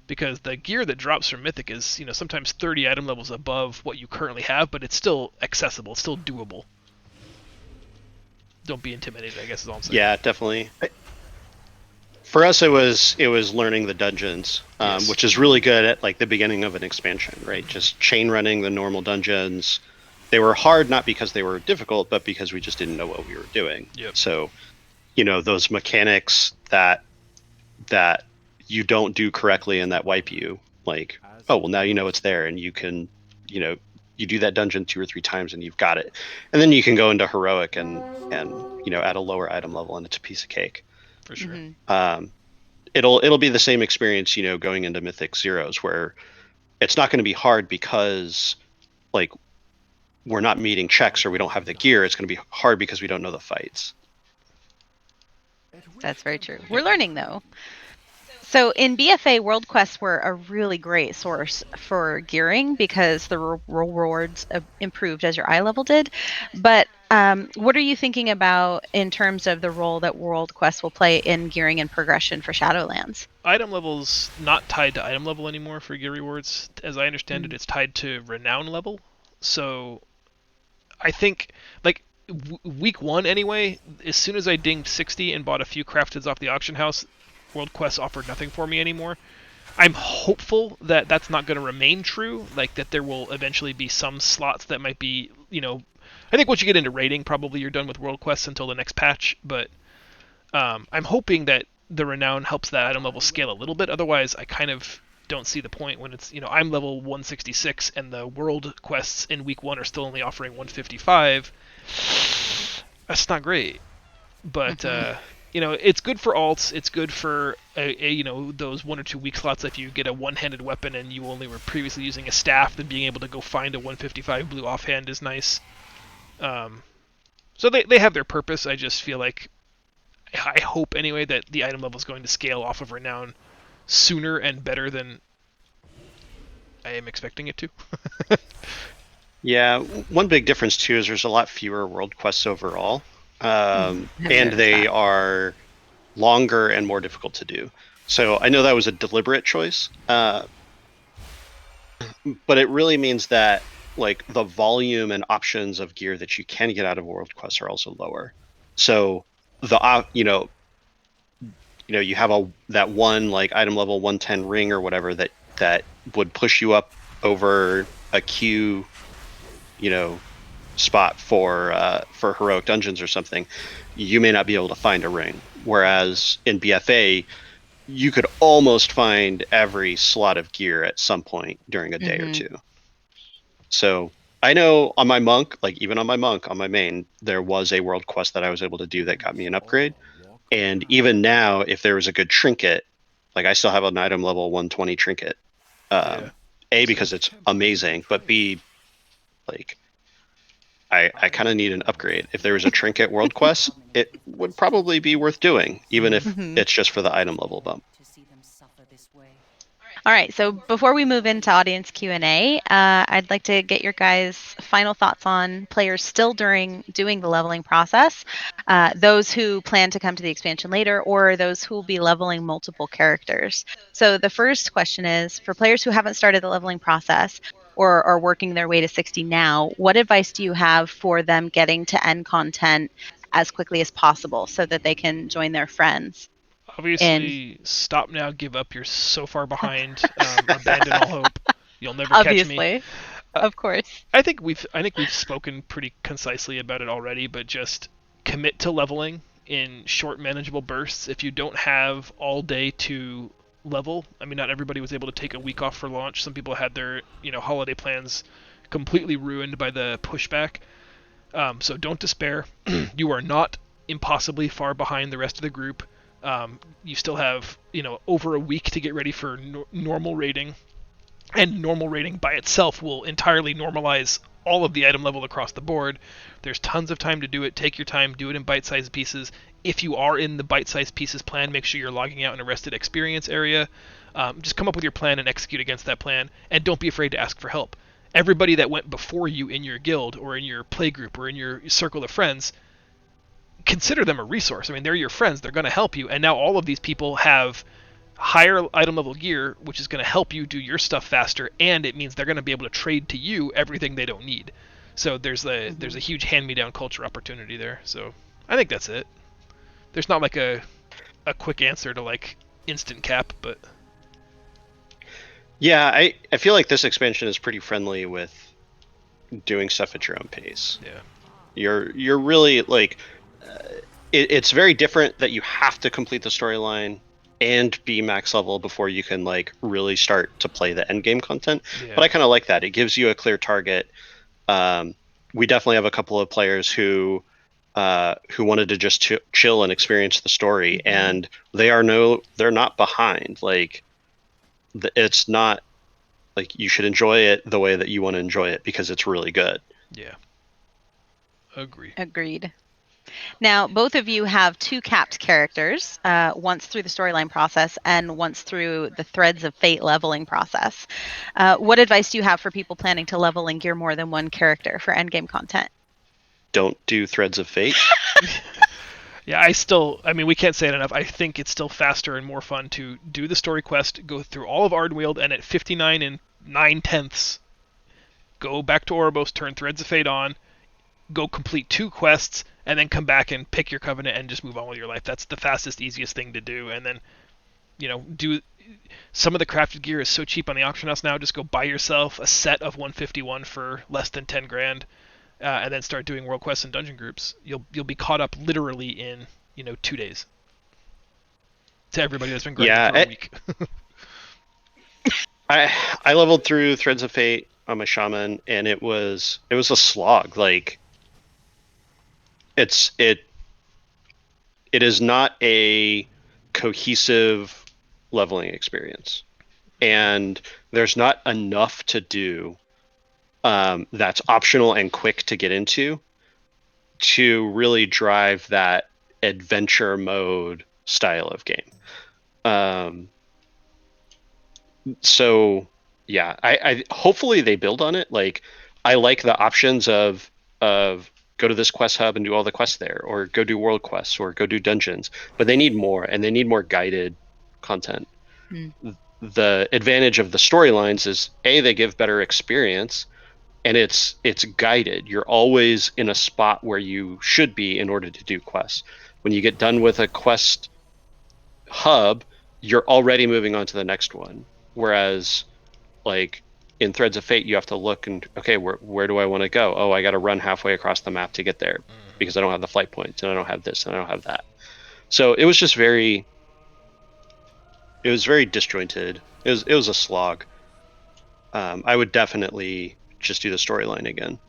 Because the gear that drops from Mythic is, sometimes 30 item levels above what you currently have, but it's still accessible, it's still doable. Don't be intimidated, I guess is all I'm saying. Yeah, definitely. For us, it was learning the dungeons, Yes. which is really good at like the beginning of an expansion, right? Just chain running the normal dungeons. They were hard not because they were difficult, but because we just didn't know what we were doing. Yep. So, those mechanics that you don't do correctly and that wipe you, like, oh well, now you know it's there, and you can, you do that dungeon 2 or 3 times and you've got it, and then you can go into heroic and at a lower item level, and it's a piece of cake. For sure. Um, it'll be the same experience, going into Mythic Zeros, where it's not going to be hard because like we're not meeting checks or we don't have the gear. It's going to be hard because we don't know the fights. That's very true. We're learning though. So in BFA, world quests were a really great source for gearing because the rewards improved as your eye level did. But what are you thinking about in terms of the role that world quests will play in gearing and progression for Shadowlands? Item level's not tied to item level anymore for gear rewards. As I understand it, it's tied to renown level. So I think, like, week one anyway, as soon as I dinged 60 and bought a few crafteds off the auction house, world quests offered nothing for me anymore. I'm hopeful that that's not going to remain true, like that there will eventually be some slots that might be, I think once you get into raiding, probably you're done with world quests until the next patch, but I'm hoping that the renown helps that item level scale a little bit. Otherwise, I kind of don't see the point when it's, I'm level 166 and the world quests in week one are still only offering 155. That's not great. But it's good for alts. It's good for those 1 or 2 week slots. If you get a one-handed weapon and you only were previously using a staff, then being able to go find a 155 blue offhand is nice. So they have their purpose. I just feel like, I hope anyway, that the item level is going to scale off of renown sooner and better than I am expecting it to. Yeah, one big difference too is there's a lot fewer world quests overall, and noticed they that. are longer and more difficult to do. So I know that was a deliberate choice, but it really means that like the volume and options of gear that you can get out of world quests are also lower. So you have that one like item level 110 ring or whatever that would push you up over a queue, spot for heroic dungeons or something. You may not be able to find a ring, whereas in BFA you could almost find every slot of gear at some point during a day or two. So I know on my monk, like even on my main, there was a world quest that I was able to do that got me an upgrade. And even now, if there was a good trinket, like I still have an item level 120 trinket. A, because it's amazing, but B, like I kind of need an upgrade. If there was a trinket world quest, it would probably be worth doing, even if it's just for the item level bump. All right, so before we move into audience Q&A, I'd like to get your guys' final thoughts on players still doing the leveling process, those who plan to come to the expansion later, or those who will be leveling multiple characters. So the first question is, for players who haven't started the leveling process or are working their way to 60 now, what advice do you have for them getting to end content as quickly as possible so that they can join their friends? Obviously, stop now, give up. You're so far behind. Abandon all hope. You'll never catch me. Obviously. of course. I think we've spoken pretty concisely about it already, but just commit to leveling in short, manageable bursts. If you don't have all day to level, I mean, not everybody was able to take a week off for launch. Some people had their holiday plans completely ruined by the pushback. So don't despair. You are not impossibly far behind the rest of the group. You still have over a week to get ready for normal rating, and normal rating by itself will entirely normalize all of the item level across the board. There's tons of time to do it. Take your time, do it in bite-sized pieces. If you are in the bite-sized pieces plan, make sure you're logging out in a rested experience area. Just come up with your plan and execute against that plan, and don't be afraid to ask for help. Everybody that went before you in your guild or in your play group or in your circle of friends, consider them a resource. I mean, they're your friends. They're going to help you. And now all of these people have higher item level gear, which is going to help you do your stuff faster, and it means they're going to be able to trade to you everything they don't need. So there's a huge hand-me-down culture opportunity there. So I think that's it. There's not like a quick answer to like instant cap, but Yeah, I feel like this expansion is pretty friendly with doing stuff at your own pace. yeah. You're really like it's very different that you have to complete the storyline and be max level before you can like really start to play the end game content. Yeah. But I kind of like that. It gives you a clear target. We definitely have a couple of players who wanted to just chill and experience the story, and they're not behind. Like it's not like you should enjoy it the way that you want to enjoy it because it's really good. Yeah. Agree. Agreed. Now, both of you have two capped characters, once through the storyline process and once through the Threads of Fate leveling process. What advice do you have for people planning to level and gear more than one character for endgame content? Don't do Threads of Fate. Yeah, I mean, we can't say it enough. I think it's still faster and more fun to do the story quest, go through all of Ardenweald, and at 59 and 9/10, go back to Oribos, turn Threads of Fate on, go complete 2 quests, and then come back and pick your covenant and just move on with your life. That's the fastest, easiest thing to do. And then, do some of the crafted gear is so cheap on the auction house now. Just go buy yourself a set of 151 for less than 10 grand. And then start doing world quests and dungeon groups. You'll be caught up literally in 2 days. To everybody that's been grinding for a week. I leveled through Threads of Fate on my shaman, and it was a slog. Like it is not a cohesive leveling experience, and there's not enough to do that's optional and quick to get into to really drive that adventure mode style of game. So yeah, I hopefully they build on it. Like I like the options of go to this quest hub and do all the quests there, or go do world quests, or go do dungeons. But they need more, and they need more guided content. The advantage of the storylines is they give better experience, and it's guided. You're always in a spot where you should be in order to do quests. When you get done with a quest hub, you're already moving on to the next one. Whereas like in Threads of Fate, you have to look and okay, where do I want to go? Oh, I got to run halfway across the map to get there because I don't have the flight points, and I don't have this, and I don't have that. So it was just very disjointed. It was a slog. I would definitely just do the storyline again.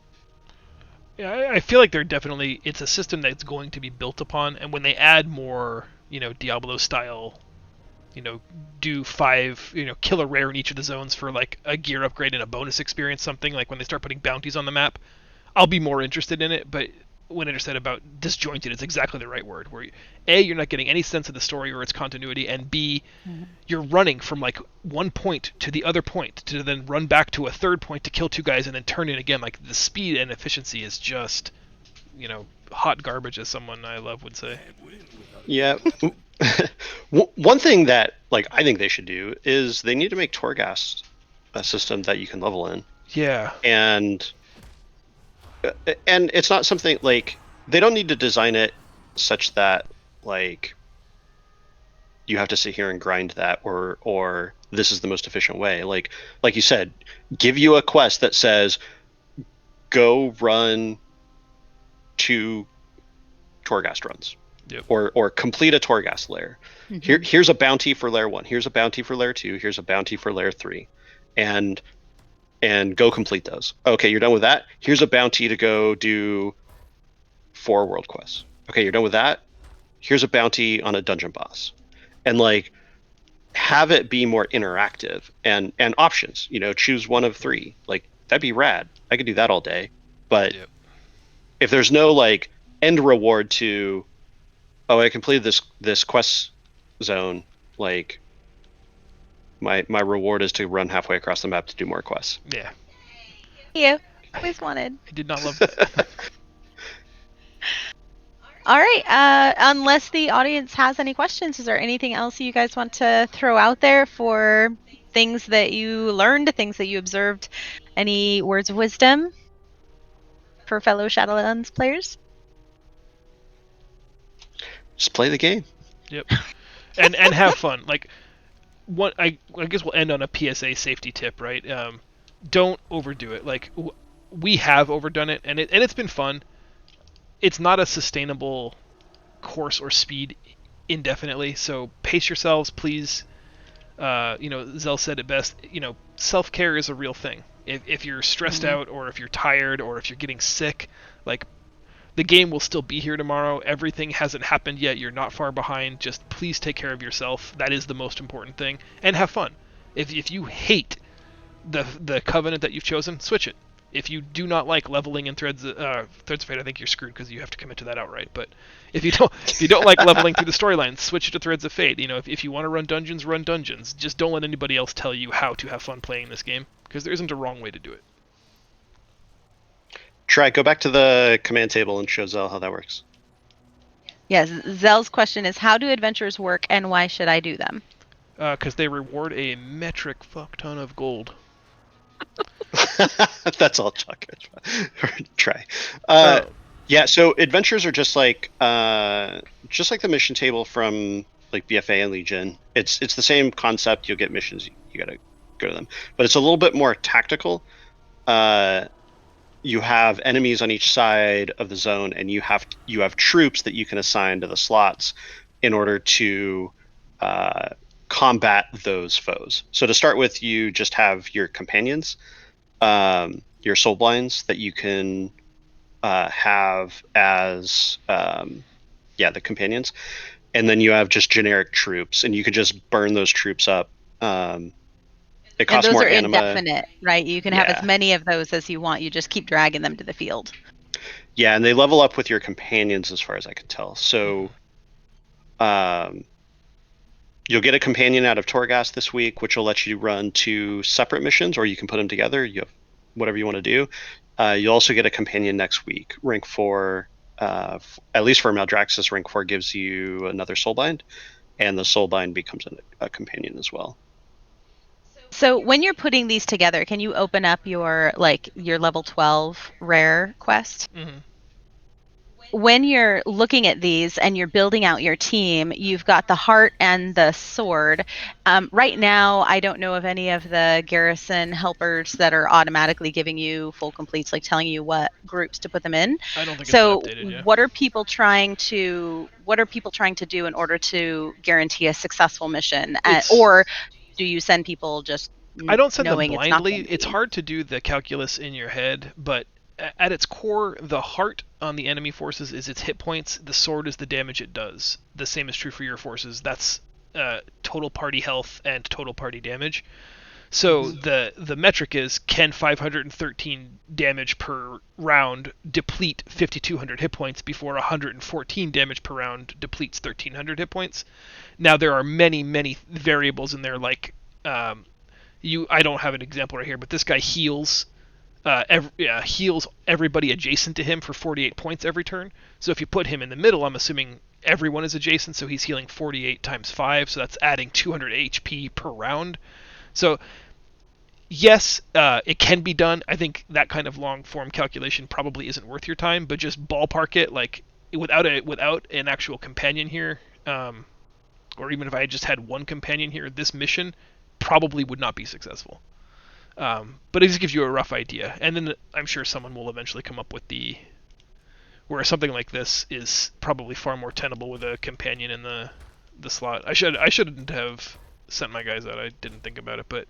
Yeah, I feel like it's a system that's going to be built upon, and when they add more, Diablo style, do 5, kill a rare in each of the zones for like a gear upgrade and a bonus experience, something like when they start putting bounties on the map, I'll be more interested in it. But when I said about disjointed, it's exactly the right word. Where you're not getting any sense of the story or its continuity, and B, you're running from like one point to the other point to then run back to a third point to kill 2 guys and then turn in again. Like the speed and efficiency is just, hot garbage, as someone I love would say. Yeah. One thing that like I think they should do is they need to make Torghast a system that you can level in. Yeah. And it's not something like they don't need to design it such that like you have to sit here and grind that, or this is the most efficient way. Like you said, give you a quest that says go run 2 Torghast runs. Yep. Or complete a Torghast lair. Mhm. Here's a bounty for layer 1. Here's a bounty for layer 2. Here's a bounty for layer 3. And go complete those. Okay, you're done with that. Here's a bounty to go do 4 world quests. Okay, you're done with that. Here's a bounty on a dungeon boss. And like have it be more interactive and options, choose one of 3. Like that'd be rad. I could do that all day. But Yep. if there's no like end reward to, oh, I completed this quest zone, like my reward is to run halfway across the map to do more quests. Yeah. You always wanted. I did not love that. All right. Unless the audience has any questions, is there anything else you guys want to throw out there for things that you learned, things that you observed? Any words of wisdom for fellow Shadowlands players? Just play the game. Yep. And have fun. Like, what I guess we'll end on a PSA safety tip, right? Don't overdo it. Like, we have overdone it, and it's been fun. It's not a sustainable course or speed indefinitely, so pace yourselves, please. Zell said it best. Self-care is a real thing. If you're stressed out, or if you're tired, or if you're getting sick, like, the game will still be here tomorrow. Everything hasn't happened yet. You're not far behind. Just please take care of yourself. That is the most important thing. And have fun. If you hate the covenant that you've chosen, switch it. If you do not like leveling in Threads of Fate, I think you're screwed because you have to commit to that outright. But if you don't like leveling through the storylines, switch it to Threads of Fate. If you want to run dungeons, run dungeons. Just don't let anybody else tell you how to have fun playing this game, because there isn't a wrong way to do it. Go back to the command table and show Zell how that works. Yes, Zell's question is, how do adventures work and why should I do them? Because they reward a metric fuck ton of gold. That's all Chuck. Try. Yeah, so adventures are just like the mission table from like BFA and Legion. It's the same concept. You'll get missions. You gotta go to them, but it's a little bit more tactical. You have enemies on each side of the zone, and you have troops that you can assign to the slots in order to combat those foes. So to start with, you just have your companions, your soul blinds that you can have as the companions, and then you have just generic troops, and you could just burn those troops up. It costs and those more are anima. indefinite, right? You can have as many of those as you want. You just keep dragging them to the field. Yeah, and they level up with your companions, as far as I can tell. So, you'll get a companion out of Torghast this week, which will let you run 2 separate missions, or you can put them together. You have whatever you want to do. You'll also get a companion next week. Rank 4, at least for Maldraxxus, rank 4 gives you another soulbind, and the soulbind becomes a companion as well. So when you're putting these together, can you open up your level 12 rare quest? Mm-hmm. When you're looking at these and you're building out your team, you've got the heart and the sword. Right now, I don't know of any of the garrison helpers that are automatically giving you full completes, like telling you what groups to put them in. I don't think so. It's been updated yet. What are people trying to do in order to guarantee a successful mission, or do you send people just? I don't send them knowing blindly. It's It's hard to do the calculus in your head, but at its core, the heart on the enemy forces is its hit points. The sword is the damage it does. The same is true for your forces. That's total party health and total party damage. So the metric is, can 513 damage per round deplete 5,200 hit points before 114 damage per round depletes 1,300 hit points. Now there are many variables in there, like I don't have an example right here, but this guy heals heals everybody adjacent to him for 48 points every turn. So if you put him in the middle, I'm assuming everyone is adjacent, so he's healing 48 times 5, so that's adding 200 HP per round. So yes, it can be done. I think that kind of long form calculation probably isn't worth your time, but just ballpark it, like without an actual companion here. or even if I had just had one companion here, this mission probably would not be successful. But it just gives you a rough idea, and then I'm sure someone will eventually come up with where something like this is probably far more tenable with a companion in the slot. I shouldn't have sent my guys out. I didn't think about it, but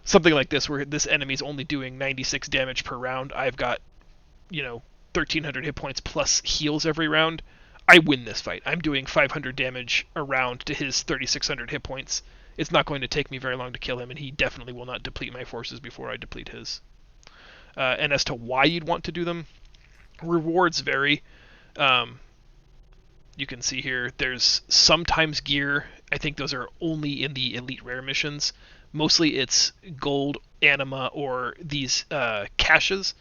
something like this where this enemy's only doing 96 damage per round, I've got 1300 hit points plus heals every round. I win this fight. I'm doing 500 damage a round to his 3600 hit points. It's not going to take me very long to kill him, and he definitely will not deplete my forces before I deplete his. And as to why you'd want to do them, rewards vary. You can see here, there's sometimes gear. I think those are only in the elite rare missions. Mostly it's gold, anima, or these caches.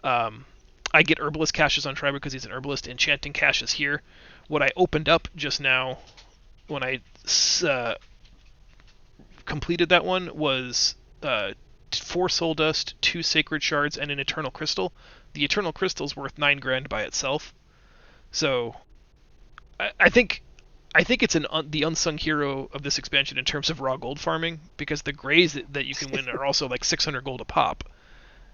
I get herbalist caches on Tribe because he's an herbalist. Enchanting caches here. What I opened up just now when I completed that one was 4 soul dust, 2 sacred shards, and an eternal crystal. The eternal crystal's worth 9 grand by itself. So I think it's the unsung hero of this expansion in terms of raw gold farming, because the grays that you can win are also like 600 gold a pop.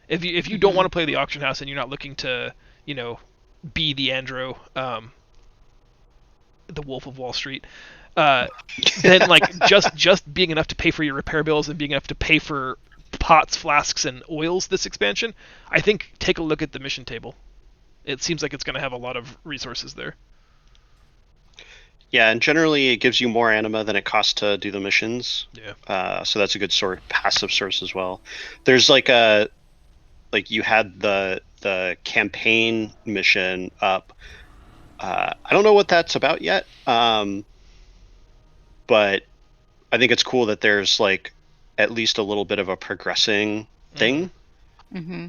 If you don't want to play the auction house and you're not looking to be the Andro, the Wolf of Wall Street, then like just being enough to pay for your repair bills and being enough to pay for pots, flasks, and oils this expansion, I think take a look at the mission table. It seems like it's going to have a lot of resources there. Yeah, and generally it gives you more anima than it costs to do the missions. Yeah. So that's a good passive source as well. There's like you had the campaign mission up. I don't know what that's about yet. But I think it's cool that there's like at least a little bit of a progressing thing. Mm-hmm.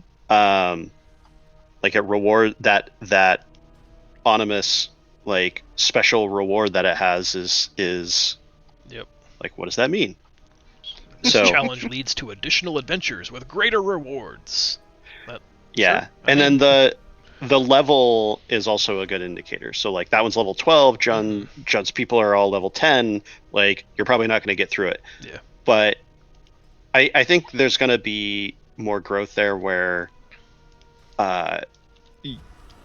Like a reward that anonymous like special reward that it has is Yep. like, what does that mean? This So challenge leads to additional adventures with greater rewards. yeah, Sure, and then the level is also a good indicator. So like that one's level 12. Judd's people are all level 10. Like you're probably not going to get through it. Yeah. But I think there's going to be more growth there where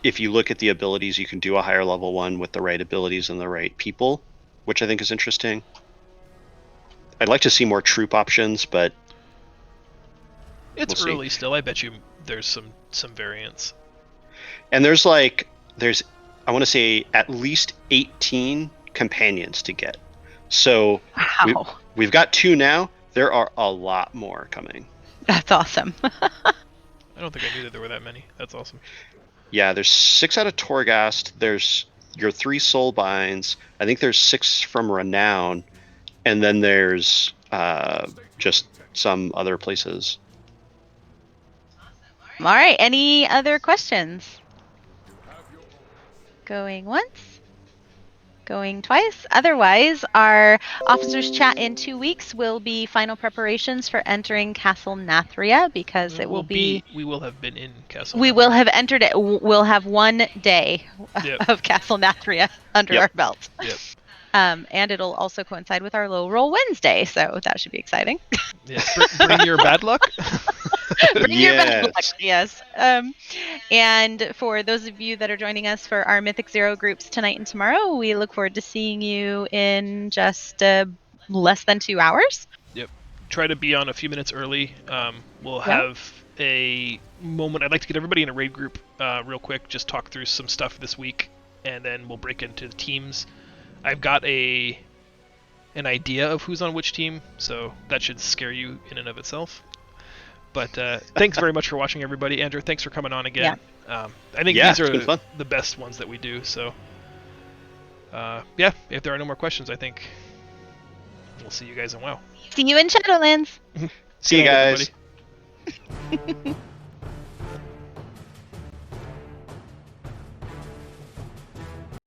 if you look at the abilities, you can do a higher level one with the right abilities and the right people, which I think is interesting. I'd like to see more troop options, but it's we'll early still. I bet you there's some variants. And there's I want to say at least 18 companions to get. So Wow. we've got 2 now. There are a lot more coming. That's awesome. I don't think I knew that there were that many. That's awesome. Yeah, there's 6 out of Torghast. There's your 3 soul binds. I think there's 6 from Renown, and then there's just some other places. All right. Any other questions? Going once. Going twice. Otherwise, our officers' chat in 2 weeks will be final preparations for entering Castle Nathria, because it will be. We will have been in Castle. We will have entered it. We'll have 1 day Yep. of Castle Nathria under our belt. Yep. And it'll also coincide with our Low Roll Wednesday, so that should be exciting. Yes. Bring your bad luck. Bring your bad Yes. luck, yes. And for those of you that are joining us for our Mythic Zero groups tonight and tomorrow, we look forward to seeing you in just less than 2 hours. Yep. Try to be on a few minutes early. We'll have a moment. I'd like to get everybody in a raid group real quick, just talk through some stuff this week, and then we'll break into the teams. I've got an idea of who's on which team, so that should scare you in and of itself. But thanks very much for watching, everybody. Andrew, thanks for coming on again. I think these are the best ones that we do. So, if there are no more questions, I think we'll see you guys in WoW. See you in Shadowlands. See you guys. Everybody.